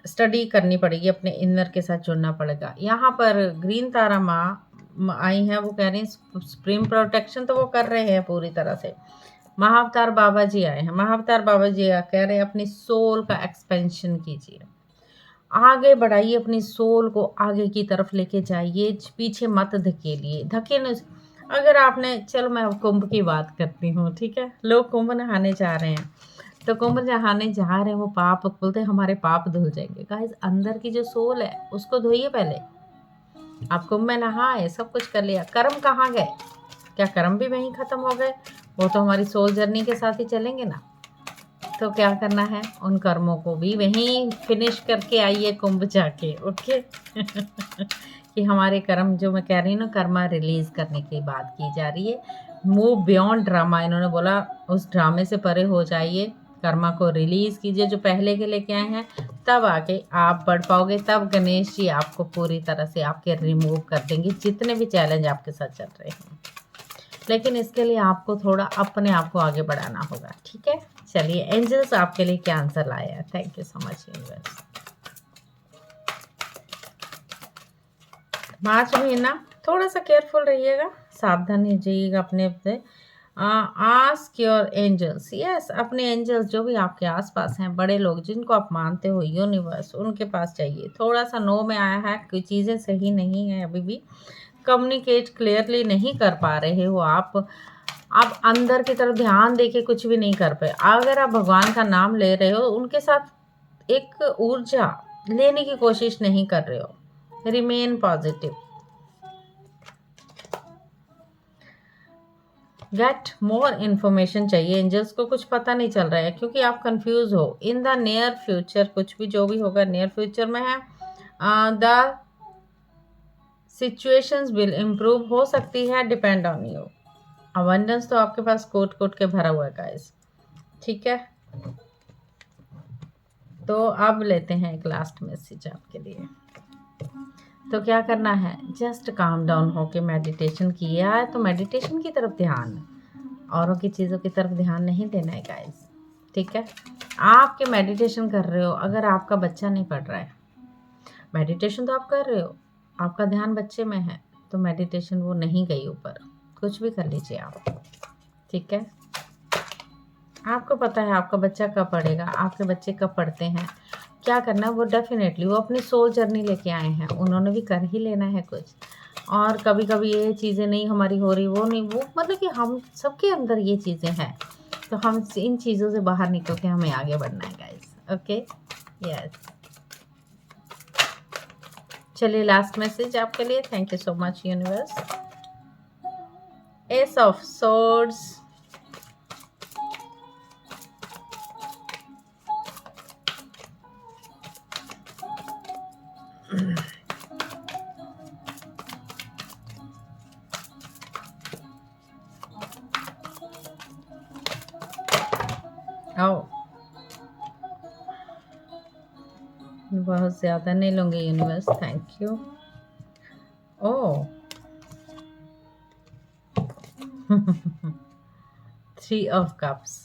स्टडी करनी पड़ेगी, अपने इनर के साथ जुड़ना पड़ेगा। यहाँ पर ग्रीन तारा माँ आई हैं, वो कह रही हैं सुप्रीम प्रोटेक्शन तो वो कर रहे हैं पूरी तरह से। महाअवतार बाबा जी आए हैं, महाअवतार बाबा जी कह रहे हैं अपनी सोल का एक्सपेंशन कीजिए, आगे बढ़ाइए, अपनी सोल को आगे की तरफ लेके जाइए, पीछे मत धकेलिए। धकेल अगर आपने, चलो मैं कुंभ की बात करती हूँ, ठीक है, लोग कुंभ नहाने जा रहे हैं, तो कुंभ नहाने जा रहे हैं, वो पाप बोलते हैं हमारे पाप धुल जाएंगे। गाइस अंदर की जो सोल है उसको धोइए पहले। आप कुंभ में नहाए, सब कुछ कर लिया, कर्म कहाँ गए? क्या कर्म भी वहीं ख़त्म हो गए? वो तो हमारी सोल जर्नी के साथ ही चलेंगे ना। तो क्या करना है, उन कर्मों को भी वहीं फिनिश करके आइए कुंभ जाके, ओके। कि हमारे कर्म, जो मैं कह रही हूँ ना, कर्मा रिलीज करने की बात की जा रही है। मूव बियॉन्ड ड्रामा, इन्होंने बोला उस ड्रामे से परे हो जाइए, कर्मा को रिलीज कीजिए जो पहले के लेके आए हैं, तब आगे आप बढ़ पाओगे। तब गणेश जी आपको पूरी तरह से आपके रिमूव कर देंगे जितने भी चैलेंज आपके साथ चल रहे हैं। लेकिन इसके लिए आपको थोड़ा अपने आप को आगे बढ़ाना होगा, ठीक है। चलिए एंजल्स आपके लिए क्या आंसर लाया है। Thank you so much universe. March महीना थोड़ा सा केयरफुल रहिएगा, सावधान रहिएगा अपने से। आस्क योर एंजल्स, यस, अपने एंजल्स जो भी आपके आसपास हैं, बड़े लोग जिनको आप मानते हो, यूनिवर्स, उनके पास चाहिए। थोड़ा सा नो में आया है, कोई चीज़ें सही नहीं है, अभी भी कम्युनिकेट क्लियरली नहीं कर पा रहे हो आप अंदर की तरफ ध्यान देके कुछ भी नहीं कर पाए। अगर आप भगवान का नाम ले रहे हो, उनके साथ एक ऊर्जा लेने की कोशिश नहीं कर रहे हो। Remain positive, get more information चाहिए। एंजल्स को कुछ पता नहीं चल रहा है क्योंकि आप कंफ्यूज हो। इन द नियर फ्यूचर, कुछ भी जो भी होगा नियर फ्यूचर में है, द सिचुएशंस विल इम्प्रूव, हो सकती है, डिपेंड ऑन यू। अबंडेंस तो आपके पास कोट कोट के भरा हुआ है गाइस, ठीक है। तो अब लेते हैं एक लास्ट मैसेज आपके लिए। तो क्या करना है, जस्ट काम डाउन होके मेडिटेशन किया है तो मेडिटेशन की तरफ ध्यान, औरों की चीज़ों की तरफ ध्यान नहीं देना है गाइस। ठीक है। आपके मेडिटेशन कर रहे हो, अगर आपका बच्चा नहीं पढ़ रहा है, मेडिटेशन तो आप कर रहे हो, आपका ध्यान बच्चे में है, तो मेडिटेशन वो नहीं गई ऊपर, कुछ भी कर लीजिए आप, ठीक है। आपको पता है आपका बच्चा कब पढ़ेगा, आपके बच्चे कब पढ़ते हैं, क्या करना है वो डेफिनेटली वो अपनी सोल जर्नी लेके आए हैं, उन्होंने भी कर ही लेना है कुछ। और कभी कभी ये चीज़ें नहीं हमारी हो रही, वो नहीं, वो मतलब कि हम सबके अंदर ये चीज़ें हैं, तो हम इन चीज़ों से बाहर निकल के हमें आगे बढ़ना है गाइस। Okay, yes. चलिए लास्ट मैसेज आपके लिए। Thank you so much universe. Ace of swords, आओ, बहुत ज़्यादा नहीं लूँगी universe, thank you. Oh 3 of cups.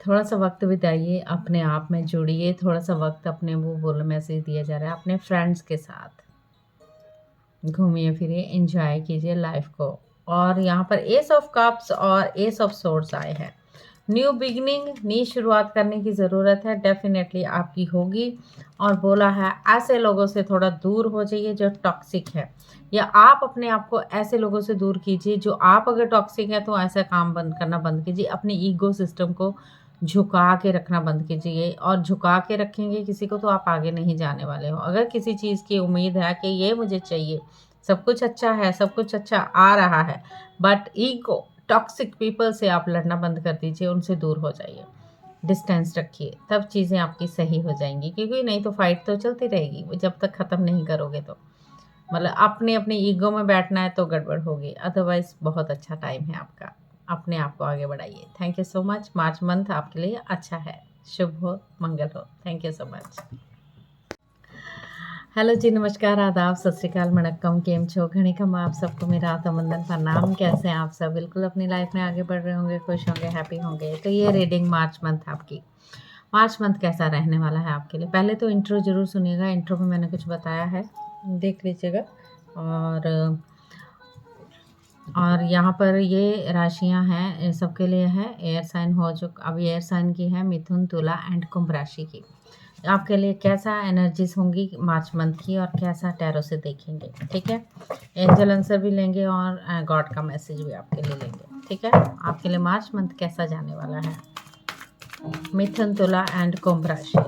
थोड़ा सा वक्त बिताइए, अपने आप में जुड़िए, थोड़ा सा वक्त अपने, वो बोल मैसेज दिया जा रहा है, अपने फ्रेंड्स के साथ घूमिए फिरिए, एंजॉय कीजिए लाइफ को। और यहाँ पर एस ऑफ कप्स और एस ऑफ सोर्ड्स आए हैं। न्यू बिगनिंग, नई शुरुआत करने की ज़रूरत है, डेफिनेटली आपकी होगी। और बोला है ऐसे लोगों से थोड़ा दूर हो जाइए जो टॉक्सिक है, या आप अपने आप को ऐसे लोगों से दूर कीजिए जो, आप अगर टॉक्सिक है तो ऐसा काम बंद करना बंद कीजिए, अपनी ईगो सिस्टम को झुका के रखना बंद कीजिए। और झुका के रखेंगे किसी को तो आप आगे नहीं जाने वाले हो। अगर किसी चीज़ की उम्मीद है कि ये मुझे चाहिए, सब कुछ अच्छा है, सब कुछ अच्छा आ रहा है, बट ईगो टॉक्सिक पीपल से आप लड़ना बंद कर दीजिए, उनसे दूर हो जाइए, डिस्टेंस रखिए, तब चीज़ें आपकी सही हो जाएंगी। क्योंकि नहीं तो फाइट तो चलती रहेगी जब तक ख़त्म नहीं करोगे तो, मतलब अपने अपने ईगो में बैठना है तो गड़बड़ होगी। अदरवाइज़ बहुत अच्छा टाइम है आपका, अपने आप को आगे बढ़ाइए। Thank you so much. March month आपके लिए अच्छा है, शुभ हो, मंगल हो। Thank you so much. Hello जी, नमस्कार, आदाब, सत श्रीकाल, वणक्कम, केम छो, घणिकम। आप सबको मेरा आत्मवंदन प्रणाम। कैसे हैं आप सब? बिल्कुल अपनी लाइफ में आगे बढ़ रहे होंगे, खुश होंगे, हैप्पी होंगे। तो ये रीडिंग मार्च मंथ आपकी, मार्च मंथ कैसा रहने वाला है आपके लिए। पहले तो इंट्रो ज़रूर सुनिएगा, इंट्रो में मैंने कुछ बताया है, देख लीजिएगा। और यहाँ पर ये राशियाँ हैं, सबके लिए है, एयर साइन हो जो अभी एयर साइन की है, मिथुन, तुला एंड कुंभ राशि की। आपके लिए कैसा एनर्जीज होंगी मार्च मंथ की, और कैसा टैरो से देखेंगे, ठीक है। एंजल आंसर भी लेंगे और गॉड का मैसेज भी आपके लिए लेंगे, ठीक है। आपके लिए मार्च मंथ कैसा जाने वाला है। मिथुन, तुला एंड कुंभ राशि,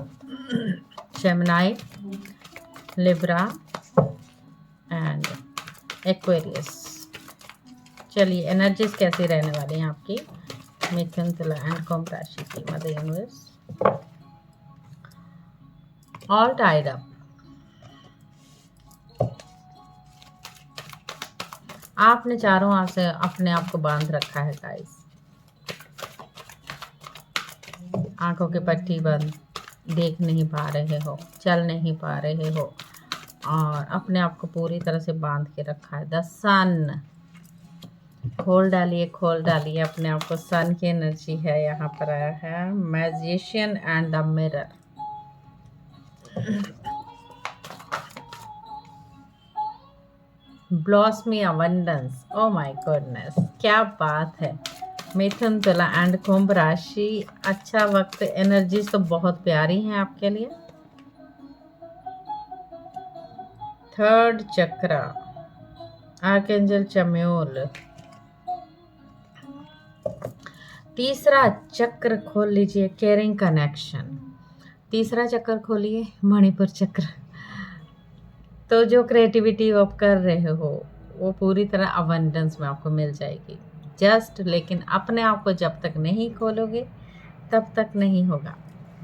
जेमिनी, लिब्रा एंड एक्वेरियस। चलिए एनर्जीज कैसी रहने वाली हैं आपकी मिथुन, तुला एंड कुंभ राशि की। Mother universe, all tied up, आपने चारों ओर से अपने आप को बांध रखा है गाइस, आंखों की पट्टी बंद, देख नहीं पा रहे हो, चल नहीं पा रहे हो, और अपने आप को पूरी तरह से बांध के रखा है। द सन, खोल डालिए, खोल डालिए अपने आप को, सन की एनर्जी है यहाँ पर आया है। Magician and the mirror, blossomy abundance, oh my goddess, क्या बात है। मिथुन, तुला एंड कुंभ राशि, अच्छा वक्त, एनर्जीज तो बहुत प्यारी हैं आपके लिए। थर्ड चक्र, आर्कएंजल चम्यूल। तीसरा चक्र खोल लीजिए, केयरिंग कनेक्शन। तीसरा चक्र खोलिए, मणिपुर चक्र। तो जो क्रिएटिविटी आप कर रहे हो वो पूरी तरह अबंडेंस में आपको मिल जाएगी। जस्ट लेकिन अपने आप को जब तक नहीं खोलोगे तब तक नहीं होगा।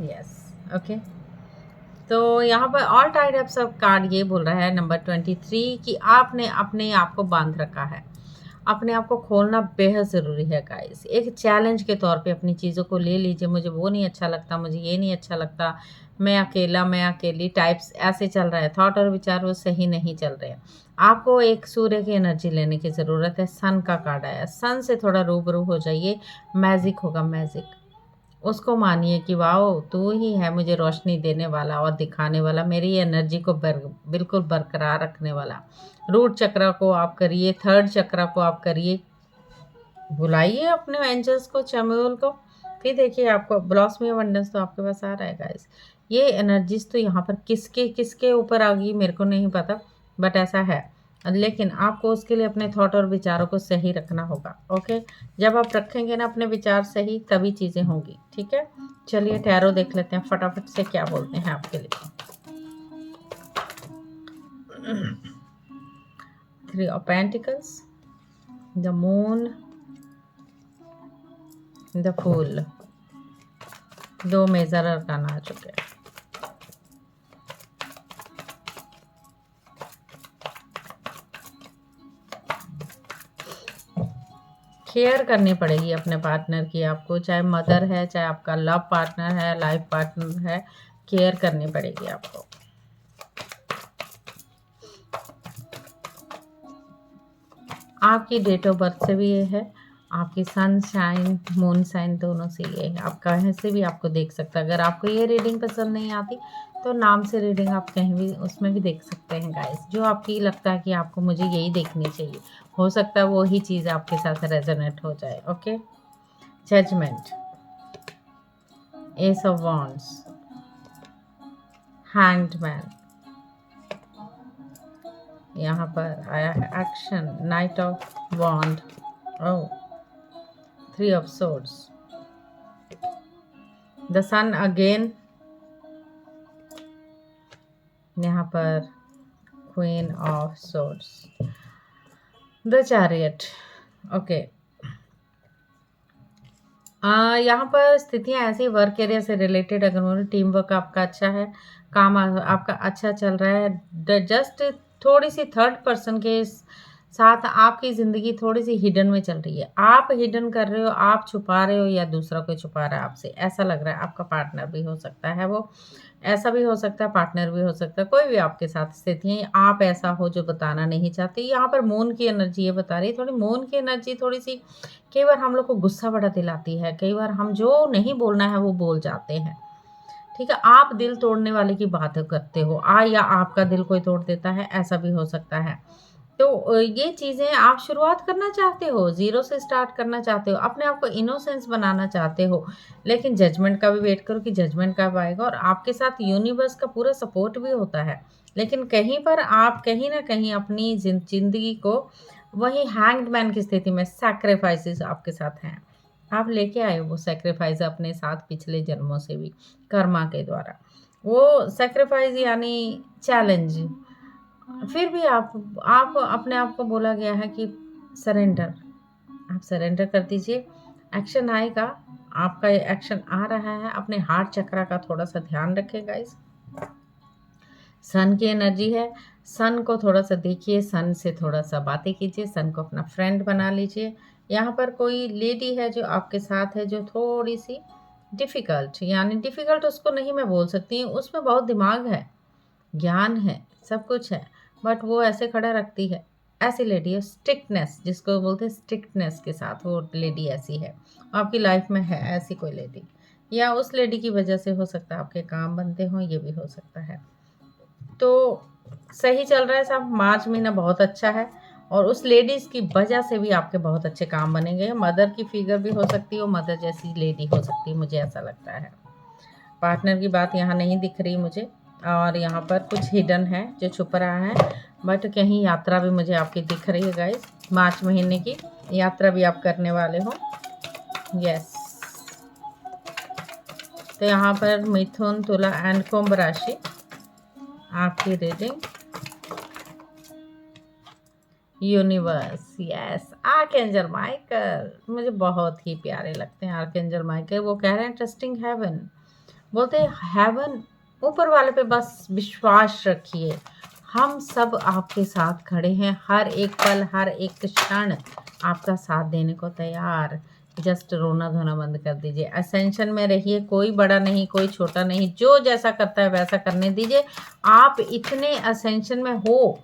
Yes, okay. तो यहाँ पर ऑल टाइड अप सब कार्ड ये बोल रहा है नंबर 23 कि आपने अपने आप को बांध रखा है, अपने आप को खोलना बेहद ज़रूरी है गाइस। एक चैलेंज के तौर पे अपनी चीज़ों को ले लीजिए, मुझे वो नहीं अच्छा लगता, मुझे ये नहीं अच्छा लगता, मैं अकेला, मैं अकेली टाइप्स ऐसे चल रहा है, थॉट और विचार वो सही नहीं चल रहे हैं। आपको एक सूर्य की एनर्जी लेने की ज़रूरत है। सन का कार्ड आया, सन से थोड़ा रूबरू हो जाइए, मैजिक होगा मैजिक। उसको मानिए कि वाओ तू ही है मुझे रोशनी देने वाला और दिखाने वाला, मेरी एनर्जी को बिल्कुल बरकरार रखने वाला। रूट चक्र को आप करिए, थर्ड चक्र को आप करिए, बुलाइए अपने एंजल्स को, चैमुअल को, फिर देखिए आपको ब्लॉसमी अबंडेंस तो आपके पास आ रहा है गाइस। ये एनर्जीज तो यहाँ पर किसके किसके ऊपर आ गई मेरे को नहीं पता, बट ऐसा है। लेकिन आपको उसके लिए अपने थॉट और विचारों को सही रखना होगा। ओके, जब आप रखेंगे ना अपने विचार सही, तभी चीज़ें होंगी। ठीक है, चलिए टैरो देख लेते हैं फटाफट से क्या बोलते हैं आपके लिए। 3 of pentacles, the moon, the fool, 2 major arcana आ चुके हैं। केयर करनी पड़ेगी अपने पार्टनर की आपको, चाहे मदर है, चाहे आपका लव पार्टनर है, लाइफ पार्टनर है, केयर करनी पड़ेगी आपको। आपकी डेट ऑफ बर्थ से भी ये है, आपकी सन साइन मून साइन दोनों से ये है। आप कहीं से भी आपको देख सकता है। अगर आपको ये रीडिंग पसंद नहीं आती तो नाम से रीडिंग आप कहीं भी उसमें भी देख सकते हैं गाइस। जो आपकी लगता है कि आपको मुझे यही देखनी चाहिए, हो सकता है वो ही चीज़ आपके साथ रेजोनेट हो जाए। Okay, judgement, ace of wands, hanged man, यहाँ पर आया है action, knight of wand, oh, 3 of swords, the sun again, यहाँ पर queen of swords, the chariot. Okay, यहाँ पर स्थितियाँ ऐसी वर्क एरिया से रिलेटेड, अगर बोले टीम वर्क आपका अच्छा है, काम आपका अच्छा चल रहा है, जस्ट थोड़ी सी थर्ड पर्सन के साथ आपकी ज़िंदगी थोड़ी सी हिडन में चल रही है। आप हिडन कर रहे हो, आप छुपा रहे हो, या दूसरा कोई छुपा रहा है आपसे, ऐसा लग रहा है। आपका पार्टनर भी हो सकता है वो, ऐसा भी हो सकता है, पार्टनर भी हो सकता है, कोई भी आपके साथ स्थिति है। आप ऐसा हो जो बताना नहीं चाहते। यहाँ पर मून की एनर्जी ये बता रही है, थोड़ी मून की एनर्जी थोड़ी सी कई बार हम लोग को गुस्सा बड़ा दिलाती है। कई बार हम जो नहीं बोलना है वो बोल जाते हैं। ठीक है, आप दिल तोड़ने वाले की बात करते हो, या आपका दिल कोई तोड़ देता है, ऐसा भी हो सकता है। तो ये चीज़ें आप शुरुआत करना चाहते हो, ज़ीरो से स्टार्ट करना चाहते हो, अपने आप को इनोसेंस बनाना चाहते हो, लेकिन जजमेंट का भी वेट करो कि जजमेंट कब आएगा। और आपके साथ यूनिवर्स का पूरा सपोर्ट भी होता है, लेकिन कहीं पर आप कहीं ना कहीं अपनी ज़िंदगी को वही हैंग्ड मैन की स्थिति में, सैक्रिफाइसेस आपके साथ हैं। आप लेके आए वो सैक्रिफाइस अपने साथ पिछले जन्मों से भी, कर्मा के द्वारा। वो सैक्रिफाइस यानी चैलेंज, फिर भी आप अपने आप को बोला गया है कि सरेंडर, आप सरेंडर कर दीजिए। एक्शन आएगा, आपका ये एक्शन आ रहा है। अपने हार्ट चक्र का थोड़ा सा ध्यान रखें गाइस। सन की एनर्जी है, सन को थोड़ा सा देखिए, सन से थोड़ा सा बातें कीजिए, सन को अपना फ्रेंड बना लीजिए। यहाँ पर कोई लेडी है जो आपके साथ है, जो थोड़ी सी डिफ़िकल्ट, यानी डिफ़िकल्ट उसको नहीं मैं बोल सकती हूँ, उसमें बहुत दिमाग है, ज्ञान है, सब कुछ है, बट वो ऐसे खड़ा रखती है। ऐसी लेडी है, स्ट्रिक्टनेस जिसको बोलते हैं, स्ट्रिक्टनेस के साथ वो लेडी ऐसी है। आपकी लाइफ में है ऐसी कोई लेडी, या उस लेडी की वजह से हो सकता है आपके काम बनते हों, ये भी हो सकता है। तो सही चल रहा है सब, मार्च महीना बहुत अच्छा है, और उस लेडीज़ की वजह से भी आपके बहुत अच्छे काम बनेंगे। मदर की फिगर भी हो सकती है, मदर जैसी लेडी हो सकती है, मुझे ऐसा लगता है। पार्टनर की बात यहाँ नहीं दिख रही मुझे, और यहाँ पर कुछ हिडन है जो छुप रहा है, बट कहीं यात्रा भी मुझे आपकी दिख रही है गाइस। मार्च महीने की यात्रा भी आप करने वाले हो, यस। तो यहाँ पर मिथुन, तुला एंड कुंभ राशि आपकी reading. Universe, yes, archangel Michael मुझे बहुत ही प्यारे लगते हैं। आर्कएंजल माइकल वो कह रहे हैं ट्रस्टिंग हेवन, बोलते हैं हेवन, ऊपर वाले पे बस विश्वास रखिए, हम सब आपके साथ खड़े हैं, हर एक पल, हर एक क्षण आपका साथ देने को तैयार। जस्ट रोना धोना बंद कर दीजिए, असेंशन में रहिए। कोई बड़ा नहीं, कोई छोटा नहीं, जो जैसा करता है वैसा करने दीजिए। आप इतने असेंशन में हो,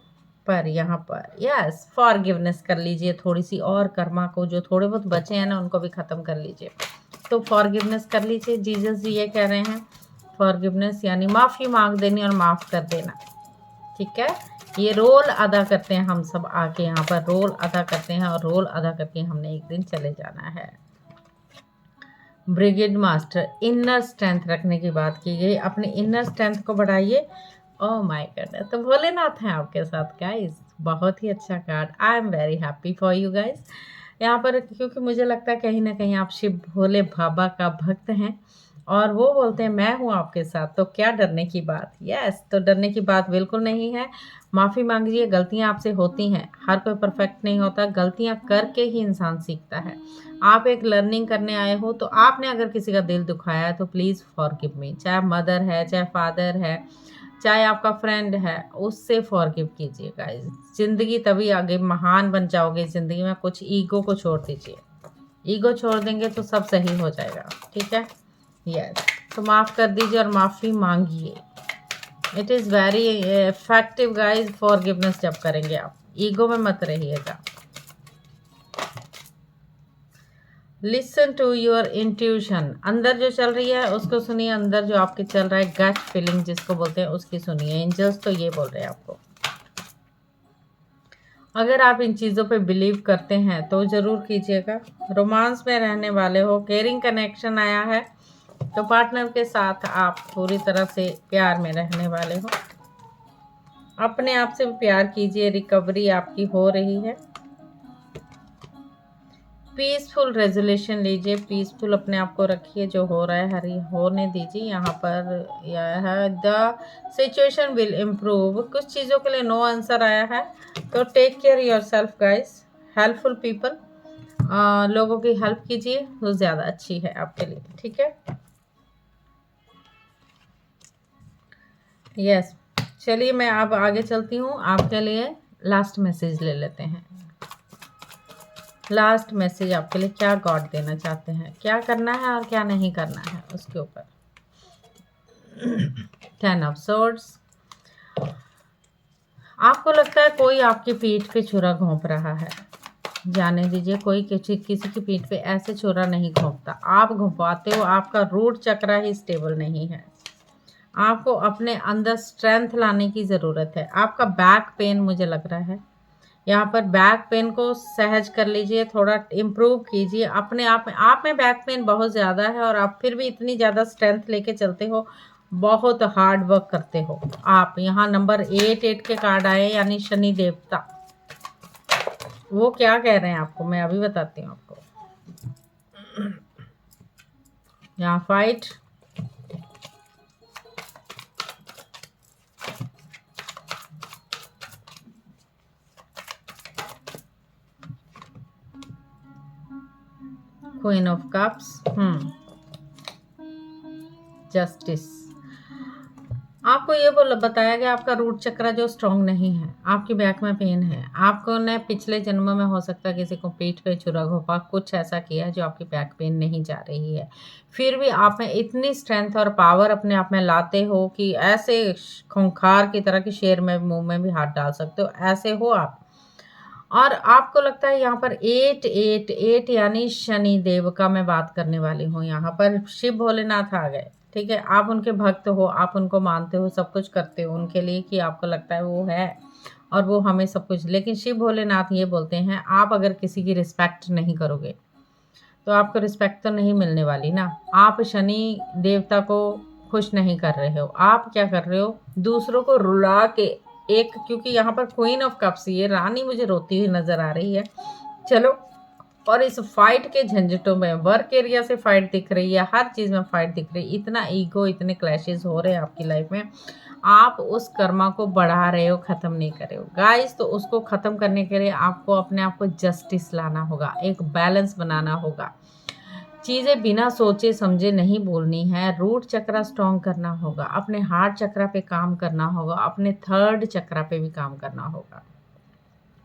पर यहाँ पर यस फॉरगिवनेस कर लीजिए थोड़ी सी, और कर्मा को जो थोड़े बहुत बचे हैं ना उनको भी ख़त्म कर लीजिए। तो फॉरगिवनेस कर लीजिए। जीसस जी ये कह रहे हैं फॉरगिवनेस यानी माफ़ी मांग देनी और माफ़ कर देना। ठीक है, ये रोल अदा करते हैं हम सब आके यहाँ पर रोल अदा करते हैं, और रोल अदा करके हमने एक दिन चले जाना है। ब्रिगेड मास्टर, इनर स्ट्रेंथ रखने की बात की गई। अपने इनर स्ट्रेंथ को बढ़ाइए। ओह माय गॉड, तो भोलेनाथ हैं आपके साथ गाइस। बहुत ही अच्छा card. I am very happy for you guys यहाँ पर, क्योंकि मुझे लगता है कहीं ना कहीं आप शिव भोले बाबा का भक्त हैं, और वो बोलते हैं मैं हूँ आपके साथ, तो क्या डरने की बात। यस, तो डरने की बात बिल्कुल नहीं है। माफ़ी मांगिए, गलतियाँ आपसे होती हैं, हर कोई परफेक्ट नहीं होता, गलतियाँ करके ही इंसान सीखता है। आप एक लर्निंग करने आए हो, तो आपने अगर किसी का दिल दुखाया है तो प्लीज़ फॉरगिव मी। चाहे मदर है, चाहे फादर है, चाहे आपका फ्रेंड है, उससे फॉरगिव कीजिए गाइस। ज़िंदगी तभी आगे महान बन जाओगे। ज़िंदगी में कुछ ईगो को छोड़ दीजिए, ईगो छोड़ देंगे तो सब सही हो जाएगा। ठीक है, यस, तो माफ़ कर दीजिए और माफ़ी मांगिए। It is very effective guys forgiveness जब करेंगे आप, ईगो में मत रहिएगा। लिसन टू योर इंट्यूशन, अंदर जो चल रही है उसको सुनिए, अंदर जो आपके चल रहा है गट फीलिंग जिसको बोलते हैं उसकी सुनिए। एंजल्स तो ये बोल रहे हैं आपको, अगर आप इन चीज़ों पे बिलीव करते हैं तो ज़रूर कीजिएगा। रोमांस में रहने वाले हो, केयरिंग कनेक्शन आया है, तो पार्टनर के साथ आप पूरी तरह से प्यार में रहने वाले हो। अपने आप से प्यार कीजिए, रिकवरी आपकी हो रही है। पीसफुल रेजोल्यूशन लीजिए, पीसफुल अपने आप को रखिए, जो हो रहा है हरी होने दीजिए। यहाँ पर यह है द सिचुएशन विल इम्प्रूव, कुछ चीज़ों के लिए नो आंसर आया है, तो take care yourself guys. Helpful people, लोगों की हेल्प कीजिए, वो ज़्यादा अच्छी है आपके लिए। ठीक है, यस, चलिए मैं अब आगे चलती हूँ। आपके लिए लास्ट मैसेज ले लेते हैं। लास्ट मैसेज आपके लिए क्या गॉड देना चाहते हैं, क्या करना है और क्या नहीं करना है उसके ऊपर। 10 ऑफ सोर्ड्स, आपको लगता है कोई आपकी पीठ पे छुरा घोंप रहा है, जाने दीजिए। कोई किसी की पीठ पे ऐसे छुरा नहीं घोंपता, आप घोंपाते हो। आपका रूट चक्रा ही स्टेबल नहीं है। आपको अपने अंदर स्ट्रेंथ लाने की ज़रूरत है। आपका बैक पेन मुझे लग रहा है, यहाँ पर बैक पेन को सहज कर लीजिए, थोड़ा इम्प्रूव कीजिए अपने आप में। आप में बैक पेन बहुत ज़्यादा है और आप फिर भी इतनी ज़्यादा स्ट्रेंथ लेके चलते हो, बहुत हार्ड वर्क करते हो आप। यहाँ नंबर 8 के कार्ड आए, यानी शनि देवता। वो क्या कह रहे हैं आपको, मैं अभी बताती हूँ आपको। यहाँ fight, queen of cups, justice. आपको ये बताया गया आपका रूट चक्र जो स्ट्रॉन्ग नहीं है, आपकी बैक में पेन है। आपको ने पिछले जन्म में हो सकता है किसी को पीठ पे छुरा घोंपा, कुछ ऐसा किया है जो आपकी बैक पेन नहीं जा रही है। फिर भी आप में इतनी स्ट्रेंथ और पावर अपने आप में लाते हो कि ऐसे खूंखार की तरह की शेर में मुंह में भी हाथ डाल सकते हो, ऐसे हो आप। और आपको लगता है यहाँ पर 8 यानी शनि देव का मैं बात करने वाली हूँ। यहाँ पर शिव भोलेनाथ आ गए। ठीक है, आप उनके भक्त हो, आप उनको मानते हो, सब कुछ करते हो उनके लिए, कि आपको लगता है वो है और वो हमें सब कुछ। लेकिन शिव भोलेनाथ ये बोलते हैं, आप अगर किसी की रिस्पेक्ट नहीं करोगे तो आपको रिस्पेक्ट तो नहीं मिलने वाली ना। आप शनि देवता को खुश नहीं कर रहे हो, आप क्या कर रहे हो, दूसरों को रुला के एक, क्योंकि यहाँ पर क्वीन ऑफ कप्स, ये रानी मुझे रोती हुई नजर आ रही है। चलो, और इस फाइट के झंझटों में वर्क एरिया से फाइट दिख रही है, हर चीज़ में फाइट दिख रही है, इतना ईगो, इतने क्लैशेस हो रहे हैं आपकी लाइफ में। आप उस कर्मा को बढ़ा रहे हो, ख़त्म नहीं कर रहे हो गाइस। तो उसको ख़त्म करने के लिए आपको अपने आप को जस्टिस लाना होगा, एक बैलेंस बनाना होगा। चीज़ें बिना सोचे समझे नहीं बोलनी है, रूट चक्रा स्ट्रॉन्ग करना होगा, अपने हार्ट चक्रा पे काम करना होगा, अपने थर्ड चक्रा पे भी काम करना होगा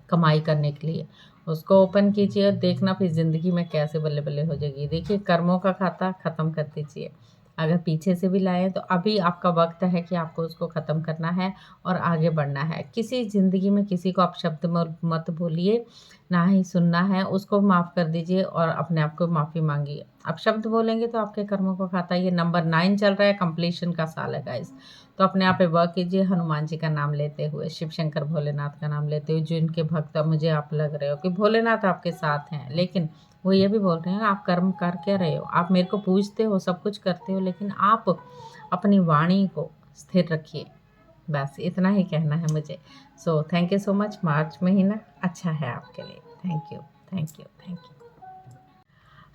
कमाई करने के लिए। उसको ओपन कीजिए और देखना फिर ज़िंदगी में कैसे बल्ले बल्ले हो जाएगी। देखिए कर्मों का खाता ख़त्म कर दीजिए। अगर पीछे से भी लाए तो अभी आपका वक्त है कि आपको उसको ख़त्म करना है और आगे बढ़ना है। किसी ज़िंदगी में किसी को आप शब्द मत बोलिए, ना ही सुनना है, उसको माफ़ कर दीजिए और अपने आप को माफ़ी मांगिए। आप शब्द बोलेंगे तो आपके कर्मों को खाता। ये नंबर 9 चल रहा है, कंप्लीशन का साल है गाइस। तो अपने आप पे वर्क कीजिए, हनुमान जी का नाम लेते हुए, शिव शंकर भोलेनाथ का नाम लेते हुए, जो इनके भक्त मुझे आप लग रहे हो कि भोलेनाथ आपके साथ हैं, लेकिन वो ये भी बोल रहे हैं आप कर्म कर क्या रहे हो। आप मेरे को पूजते हो, सब कुछ करते हो, लेकिन आप अपनी वाणी को स्थिर रखिए। बस इतना ही कहना है मुझे। So thank you so much. March महीना अच्छा है आपके लिए। Thank you, thank you, thank you.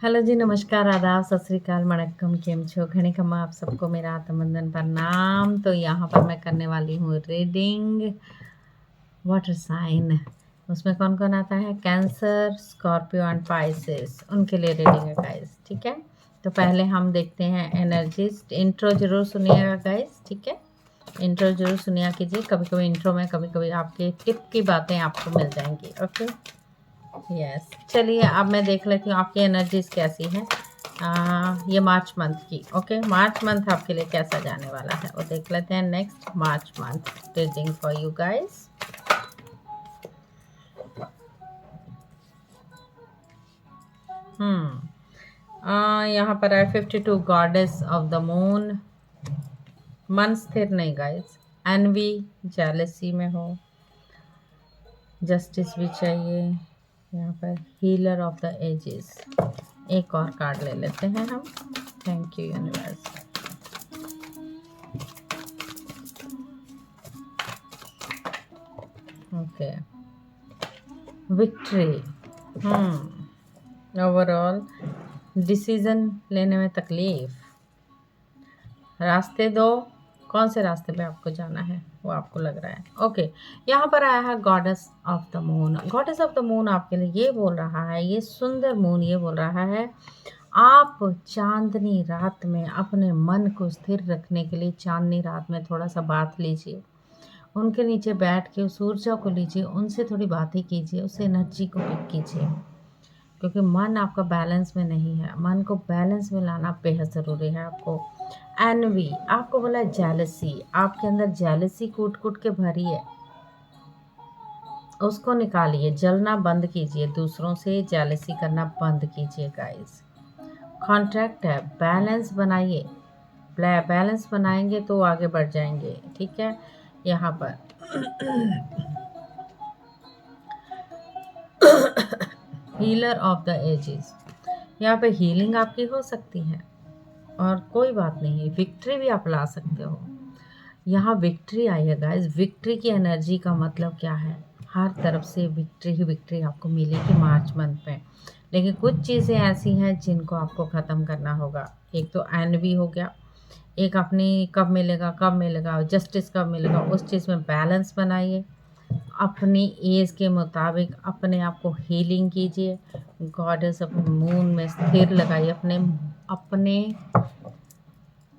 Hello जी, नमस्कार, आदाब, सत श्री अकाल, वणक्कम, केम छो, घणे खम्मा आप सबको मेरा आत्मबंधन प्रणाम। तो यहाँ पर मैं करने वाली हूँ रीडिंग वाटर साइन। उसमें कौन कौन आता है? कैंसर, स्कॉर्पियो एंड पाइसेस, उनके लिए रीडिंग है गाइस, ठीक है। तो पहले हम देखते हैं एनर्जीज। इंट्रो जरूर सुनिएगा गाइस, ठीक है। इंट्रो जरूर सुनिया कीजिए। कभी कभी इंट्रो में कभी कभी आपके टिप की बातें आपको मिल जाएंगी। Okay, yes. चलिए अब मैं देख लेती हूँ आपकी एनर्जीज कैसी हैं। ये मार्च मंथ की। ओके, मार्च मंथ आपके लिए कैसा जाने वाला है वो देख लेते हैं। Next March month reading for you guys. यहाँ पर है 52 गॉडेस ऑफ द मून। मन स्थिर नहीं गाइस। एनवी, जेलसी में हो, जस्टिस भी चाहिए। यहाँ पर हीलर ऑफ द एजेस। एक और कार्ड ले लेते हैं हम। Thank you universe. Okay, victory. Overall decision लेने में तकलीफ। रास्ते दो, कौन से रास्ते पे आपको जाना है वो आपको लग रहा है। ओके, यहाँ पर आया है goddess of the moon. Goddess of the moon आपके लिए ये बोल रहा है, ये सुंदर मून ये बोल रहा है आप चांदनी रात में अपने मन को स्थिर रखने के लिए चांदनी रात में थोड़ा सा बात लीजिए, उनके नीचे बैठ के उस ऊर्जा को लीजिए, उनसे थोड़ी बातें कीजिए, उस एनर्जी को पिक कीजिए, क्योंकि मन आपका बैलेंस में नहीं है। मन को बैलेंस में लाना बेहद ज़रूरी है आपको। एनवी आपको बोला है जेलसी, आपके अंदर जेलसी कूट कूट के भरी है, उसको निकालिए, जलना बंद कीजिए, दूसरों से जेलसी करना बंद कीजिए गाइस। कॉन्ट्रैक्ट है, बैलेंस बनाइए। बैलेंस बनाएंगे तो आगे बढ़ जाएंगे, ठीक है। यहाँ पर हीलर ऑफ द एजेस, यहाँ पे हीलिंग आपकी हो सकती है और कोई बात नहीं है, विक्ट्री भी आप ला सकते हो। यहाँ विक्ट्री आई है गाइस। विक्ट्री की एनर्जी का मतलब क्या है? हर तरफ से विक्ट्री ही विक्ट्री आपको मिलेगी मार्च मंथ में, लेकिन कुछ चीज़ें ऐसी हैं जिनको आपको ख़त्म करना होगा। एक तो एनवी हो गया, एक अपनी कब मिलेगा, जस्टिस कब मिलेगा, उस चीज़ में बैलेंस बनाइए। अपनी एज के मुताबिक अपने आप को हीलिंग कीजिए। गॉडेस ऑफ मून में स्थिर लगाइए, अपने अपने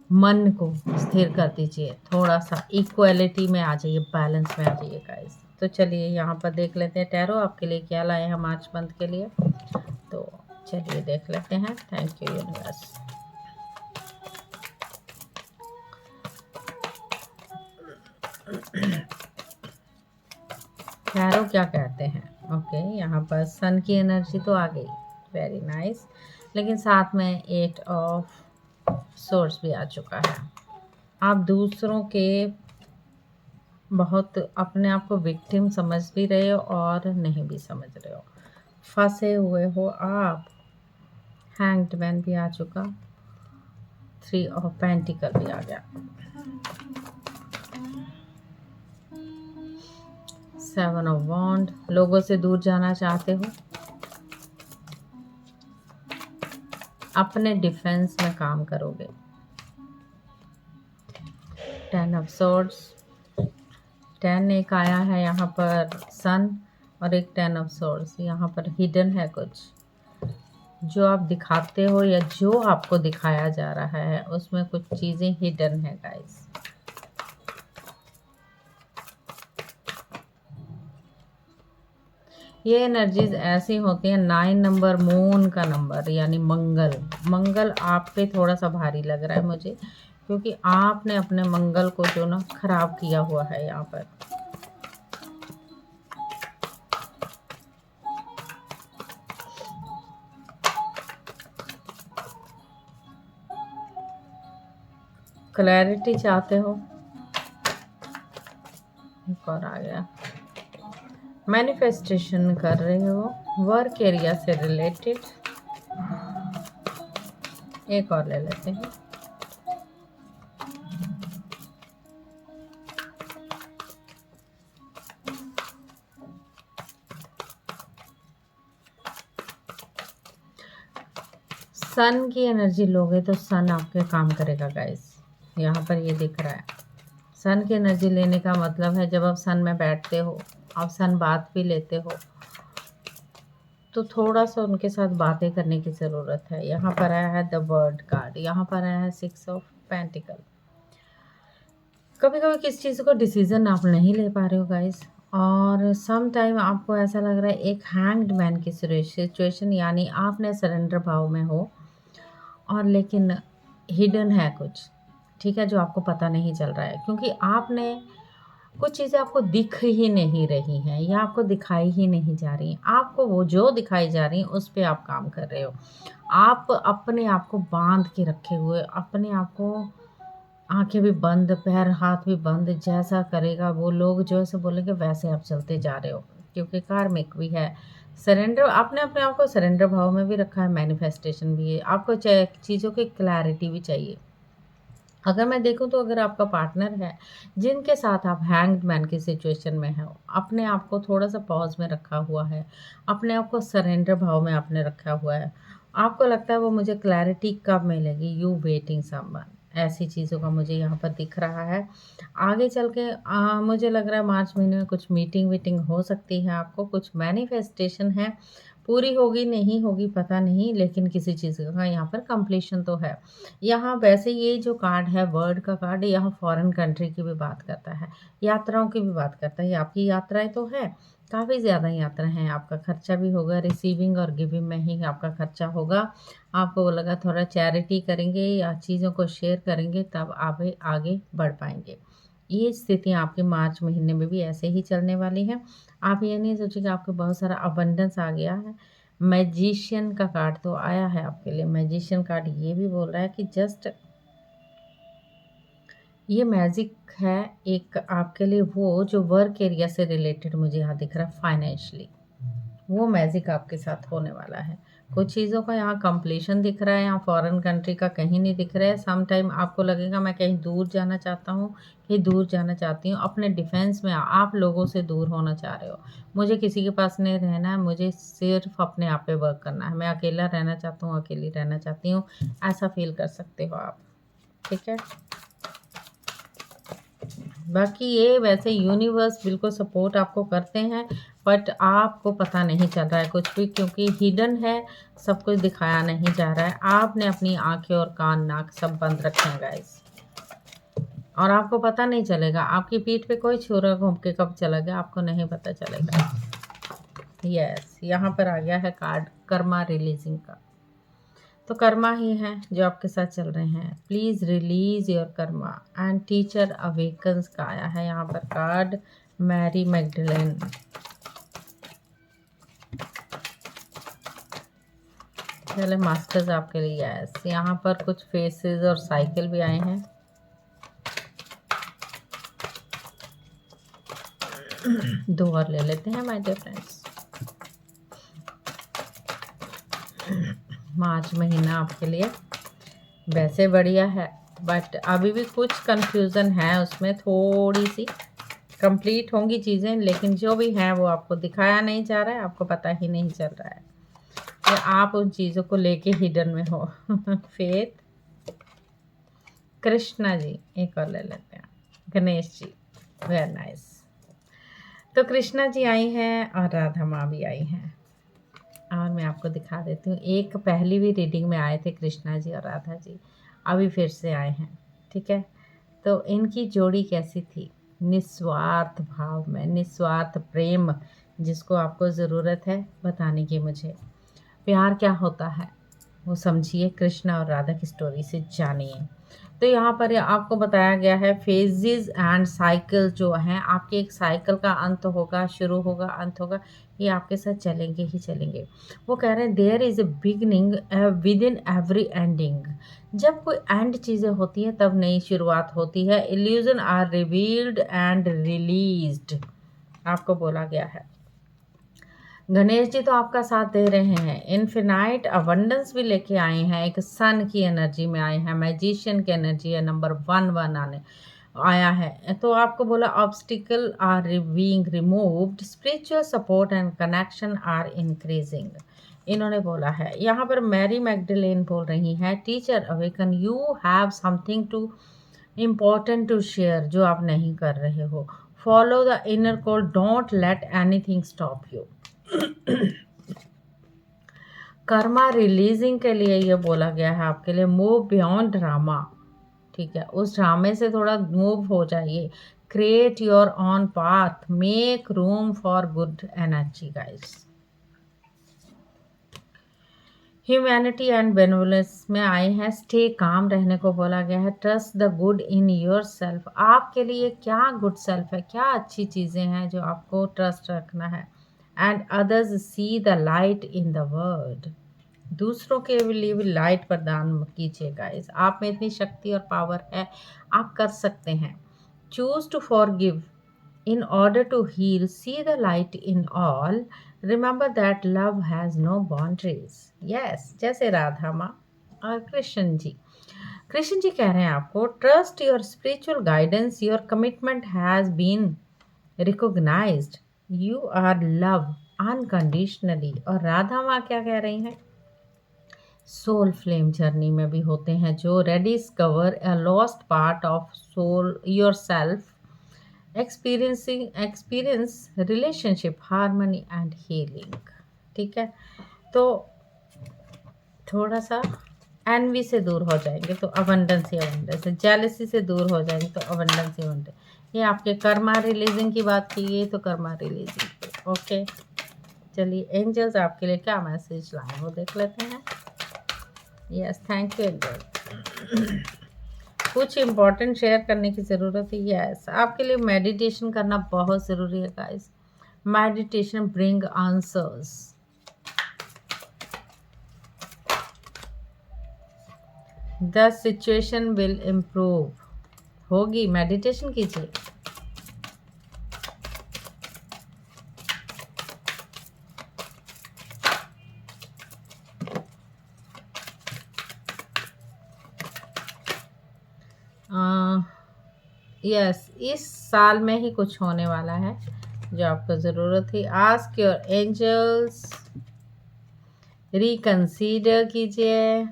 मन को स्थिर कर दीजिए, थोड़ा सा इक्वालिटी में आ जाइए, बैलेंस में आ जाइए गाइस। तो चलिए यहाँ पर देख लेते हैं टैरो आपके लिए क्या लाए हैं मार्च मंथ के लिए। तो चलिए देख लेते हैं। Thank you universe. टैरो क्या कहते हैं? ओके, यहाँ पर सन की एनर्जी तो आ गई, वेरी नाइस, लेकिन साथ में 8 ऑफ सोर्स भी आ चुका है। आप दूसरों के बहुत अपने आप को विक्टिम समझ भी रहे हो और नहीं भी समझ रहे हो, फंसे हुए हो आप। हैंग्ड मैन भी आ चुका, 3 ऑफ पेंटिकल भी आ गया, 7 ऑफ वॉन्ड। लोगों से दूर जाना चाहते हो, अपने डिफेंस में काम करोगे। 10 ऑफ सोर्ड्स, 10 एक आया है यहाँ पर सन और एक 10 ऑफ सोर्ड्स। यहाँ पर हिडन है कुछ जो आप दिखाते हो या जो आपको दिखाया जा रहा है उसमें कुछ चीज़ें हिडन है गाइस। ये एनर्जीज ऐसी होती हैं। 9 नंबर मून का नंबर यानी मंगल। मंगल आप पे थोड़ा सा भारी लग रहा है मुझे, क्योंकि आपने अपने मंगल को जो ना खराब किया हुआ है यहाँ पर। क्लैरिटी चाहते हो, एक और आ गया। मैनिफेस्टेशन कर रहे हो वर्क एरिया से रिलेटेड। एक और ले लेते हैं। सन की एनर्जी लोगे तो सन आपके काम करेगा गाइस, यहाँ पर ये दिख रहा है। सन की एनर्जी लेने का मतलब है जब आप सन में बैठते हो, आप सन बात भी लेते हो, तो थोड़ा सा उनके साथ बातें करने की ज़रूरत है। यहाँ पर आया है द वर्ड कार्ड, यहाँ पर आया है 6 ऑफ पेंटिकल। कभी कभी किस चीज़ को डिसीजन आप नहीं ले पा रहे हो गाइस, और सम टाइम आपको ऐसा लग रहा है एक हैंग्ड मैन की सिचुएशन, यानी आपने सरेंडर भाव में हो और लेकिन हिडन है कुछ, ठीक है, जो आपको पता नहीं चल रहा है, क्योंकि आपने कुछ चीज़ें आपको दिख ही नहीं रही हैं या आपको दिखाई ही नहीं जा रही। आपको वो जो दिखाई जा रही हैं उस पे आप काम कर रहे हो। आप अपने आप को बांध के रखे हुए, अपने आप को आंखें भी बंद, पैर हाथ भी बंद, जैसा करेगा वो लोग जो ऐसे बोलेंगे वैसे आप चलते जा रहे हो, क्योंकि कार्मिक भी है। सरेंडर, आपने अपने आप को सरेंडर भाव में भी रखा है, मैनिफेस्टेशन भी है। आपको चीज़ों की क्लैरिटी भी चाहिए। अगर मैं देखूं तो अगर आपका पार्टनर है जिनके साथ आप हैंग्ड मैन की सिचुएशन में हो, अपने आप को थोड़ा सा पॉज में रखा हुआ है, अपने आप को सरेंडर भाव में आपने रखा हुआ है, आपको लगता है वो मुझे क्लैरिटी कब मिलेगी, यू वेटिंग समवन, ऐसी चीज़ों का मुझे यहाँ पर दिख रहा है। आगे चल के मुझे लग रहा है मार्च महीने में कुछ मीटिंग वीटिंग हो सकती है, आपको कुछ मैनिफेस्टेशन है, पूरी होगी नहीं होगी पता नहीं, लेकिन किसी चीज़ का यहाँ पर कंप्लीशन तो है। यहाँ वैसे ये जो कार्ड है वर्ड का कार्ड, यहाँ फॉरेन कंट्री की भी बात करता है, यात्राओं की भी बात करता है। ये आपकी यात्राएं तो है, काफ़ी ज़्यादा यात्रा हैं, आपका खर्चा भी होगा, रिसीविंग और गिविंग में ही आपका खर्चा होगा। आपको वो लगा थोड़ा चैरिटी करेंगे या चीज़ों को शेयर करेंगे तब आप आगे बढ़ पाएंगे। ये स्थितियाँ आपके मार्च महीने में भी ऐसे ही चलने वाली हैं। आप ये नहीं सोचिए कि आपको बहुत सारा अबंडेंस आ गया है। मैजिशियन का कार्ड तो आया है आपके लिए। मैजिशियन कार्ड ये भी बोल रहा है कि जस्ट ये मैजिक है एक आपके लिए, वो जो वर्क एरिया से रिलेटेड मुझे यहाँ दिख रहा है फाइनेंशियली, वो मैजिक आपके साथ होने वाला है। कुछ चीज़ों का यहाँ कंप्लीशन दिख रहा है, यहाँ फॉरेन कंट्री का कहीं नहीं दिख रहा है। सम टाइम आपको लगेगा मैं कहीं दूर जाना चाहता हूँ, कहीं दूर जाना चाहती हूँ, अपने डिफेंस में आप लोगों से दूर होना चाह रहे हो। मुझे किसी के पास नहीं रहना है, मुझे सिर्फ अपने आप पे वर्क करना है, मैं अकेला रहना चाहता हूँ, अकेली रहना चाहती हूँ, ऐसा फील कर सकते हो आप, ठीक है। बाकी ये वैसे यूनिवर्स बिल्कुल सपोर्ट आपको करते हैं, बट आपको पता नहीं चल रहा है कुछ भी, क्योंकि हिडन है, सब कुछ दिखाया नहीं जा रहा है। आपने अपनी आंखें और कान नाक सब बंद रखे हैं गाइस, और आपको पता नहीं चलेगा। आपकी पीठ पे कोई छुरा घूम के कब चला गया आपको नहीं पता चलेगा। यस, यहाँ पर आ गया है कार्ड कर्मा रिलीजिंग का। तो कर्मा ही हैं जो आपके साथ चल रहे हैं। Please release your Karma and teacher awakens का आया है यहाँ पर कार्ड। मैरी मैगडलेन, पहले मास्टर्स आपके लिए। यस, यहाँ पर कुछ फेसेस और साइकिल भी आए हैं। दो और ले लेते हैं माय डियर फ्रेंड्स। मार्च महीना आपके लिए वैसे बढ़िया है, बट अभी भी कुछ कंफ्यूजन है उसमें, थोड़ी सी कंप्लीट होंगी चीज़ें, लेकिन जो भी है वो आपको दिखाया नहीं जा रहा है, आपको पता ही नहीं चल रहा है कि आप उन चीज़ों को लेके हिडन में हो। फेथ, कृष्णा जी, एक और ले लेते हैं, गणेश जी, वेरी नाइस। तो कृष्णा जी आई हैं और राधा माँ भी आई हैं, और मैं आपको दिखा देती हूँ। एक पहली भी रीडिंग में आए थे कृष्णा जी और राधा जी, अभी फिर से आए हैं, ठीक है। तो इनकी जोड़ी कैसी थी, निस्वार्थ भाव में, निस्वार्थ प्रेम जिसको आपको ज़रूरत है बताने की मुझे। प्यार क्या होता है वो समझिए, कृष्ण और राधा की स्टोरी से जानिए। तो यहाँ पर आपको बताया गया है फेजेस एंड साइकिल जो हैं, आपके एक साइकिल का अंत होगा, शुरू होगा, अंत होगा, ये आपके साथ चलेंगे ही चलेंगे। वो कह रहे हैं there is a beginning within every ending. जब कोई एंड चीज़ें होती हैं तब नई शुरुआत होती है। Illusion are revealed and released, आपको बोला गया है। गणेश जी तो आपका साथ दे रहे हैं, इन्फिनाइट अबंडेंस भी लेके आए हैं, एक सन की एनर्जी में आए हैं, मैजिशियन की एनर्जी है, नंबर 1 आने आया है। तो आपको बोला obstacle are being removed, spiritual support and connection are increasing, इन्होंने बोला है। यहाँ पर मैरी मैगडलेन बोल रही हैं teacher awaken, you have something too important to share जो आप नहीं कर रहे हो। Follow the inner call, don't let anything stop you. Karma releasing के लिए ये बोला गया है आपके लिए, मूव बियॉन्ड ड्रामा। ठीक है, उस ड्रामे से थोड़ा मूव हो जाइए। Create your on path, make room for good energy guys. Humanity and benevolence में आए हैं, स्टे काम रहने को बोला गया है। Trust the good in your self, आपके लिए क्या गुड सेल्फ है, क्या अच्छी चीज़ें हैं जो आपको ट्रस्ट रखना है। And others see the light in the world, दूसरों के लिए भी लाइट प्रदान कीजिए गाइस। आप में इतनी शक्ति और पावर है, आप कर सकते हैं। Choose to forgive in order to heal, see the light in all, remember that love has no boundaries। yes, जैसे राधा माँ और कृष्ण जी। कृष्ण जी कह रहे हैं आपको trust your spiritual guidance, your commitment has been recognised, you are love unconditionally. और राधा माँ क्या कह रही हैं, सोल फ्लेम जर्नी में भी होते हैं जो rediscover a lost part of soul yourself, experience relationship harmony and healing. ठीक है, तो थोड़ा सा एनवी से दूर हो जाएंगे तो अबंडेंस ही अबंडेंस है, जेलसी से दूर हो जाएंगे तो अबंडेंस ही अबंडेंस। ये आपके कर्मा रिलीजिंग की बात की गई तो कर्मा रिलीजिंग। ओके, चलिए एंजल्स आपके लिए क्या मैसेज लाए वो देख लेते हैं। Yes, thank you angel. कुछ इम्पोर्टेंट शेयर करने की ज़रूरत है। यस, आपके लिए मेडिटेशन करना बहुत ज़रूरी है guys. Meditation bring answers. The situation will improve, होगी, मेडिटेशन कीजिए। यस, इस साल में ही कुछ होने वाला है जो आपको ज़रूरत थी। आस्क योर एंजल्स, रिकंसीडर कीजिए,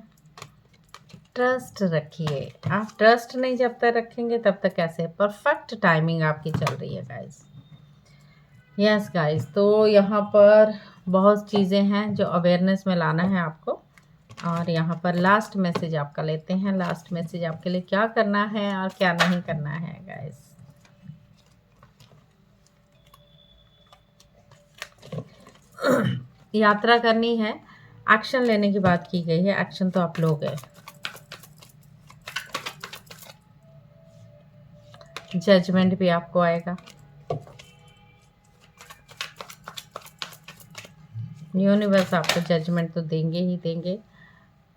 ट्रस्ट रखिए। आप ट्रस्ट नहीं जब तक रखेंगे तब तक कैसे, परफेक्ट टाइमिंग आपकी चल रही है गाइस। यस गाइस, तो यहाँ पर बहुत चीज़ें हैं जो अवेयरनेस में लाना है आपको। और यहाँ पर लास्ट मैसेज आपका लेते हैं। लास्ट मैसेज आपके लिए क्या करना है और क्या नहीं करना है गाइस। यात्रा करनी है, एक्शन लेने की बात की गई है, एक्शन तो आप लोग है। जजमेंट भी आपको आएगा, यूनिवर्स आपको जजमेंट तो देंगे ही देंगे।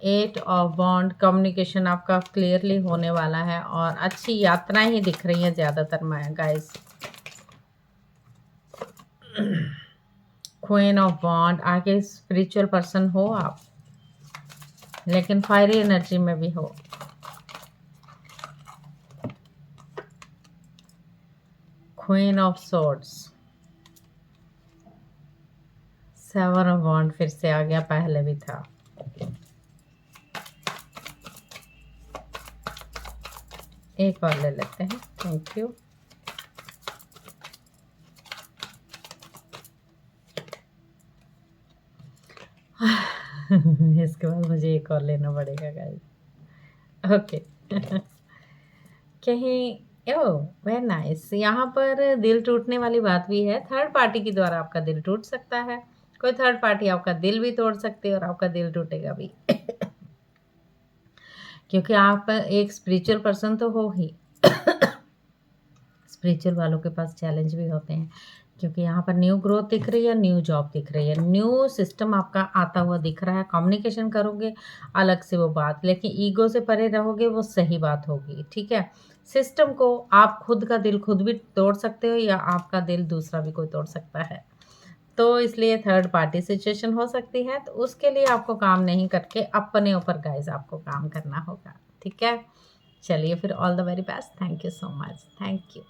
8 ऑफ बॉन्ड, कम्युनिकेशन आपका क्लियरली होने वाला है और अच्छी यात्राएं ही दिख रही हैं ज़्यादातर मैं गाइस। क्वीन ऑफ बॉन्ड, आगे स्पिरिचुअल पर्सन हो आप लेकिन फायरी एनर्जी में भी हो। Queen of swords, 7 of bond फिर से आ गया, पहले भी था। एक और ले लेते हैं, थैंक यू। इसके बाद मुझे एक और लेना पड़ेगा गाइस। ओके। कहीं ओह! Very nice. यहाँ पर दिल टूटने वाली बात भी है, थर्ड पार्टी के द्वारा आपका दिल टूट सकता है। कोई थर्ड पार्टी आपका दिल भी तोड़ सकती है और आपका दिल टूटेगा भी। क्योंकि आप एक स्पिरिचुअल पर्सन तो हो ही। स्पिरिचुअल वालों के पास चैलेंज भी होते हैं, क्योंकि यहाँ पर न्यू ग्रोथ दिख रही है, न्यू जॉब दिख रही है, न्यू सिस्टम आपका आता हुआ दिख रहा है। कम्युनिकेशन करोगे अलग से वो बात, लेकिन ईगो से परे रहोगे वो सही बात होगी, ठीक है। सिस्टम को आप खुद का दिल खुद भी तोड़ सकते हो या आपका दिल दूसरा भी कोई तोड़ सकता है। तो इसलिए थर्ड पार्टी सिचुएशन हो सकती है, तो उसके लिए आपको काम नहीं करके अपने ऊपर गाइस आपको काम करना होगा, ठीक है। चलिए फिर, all the very best. Thank you so much. Thank you.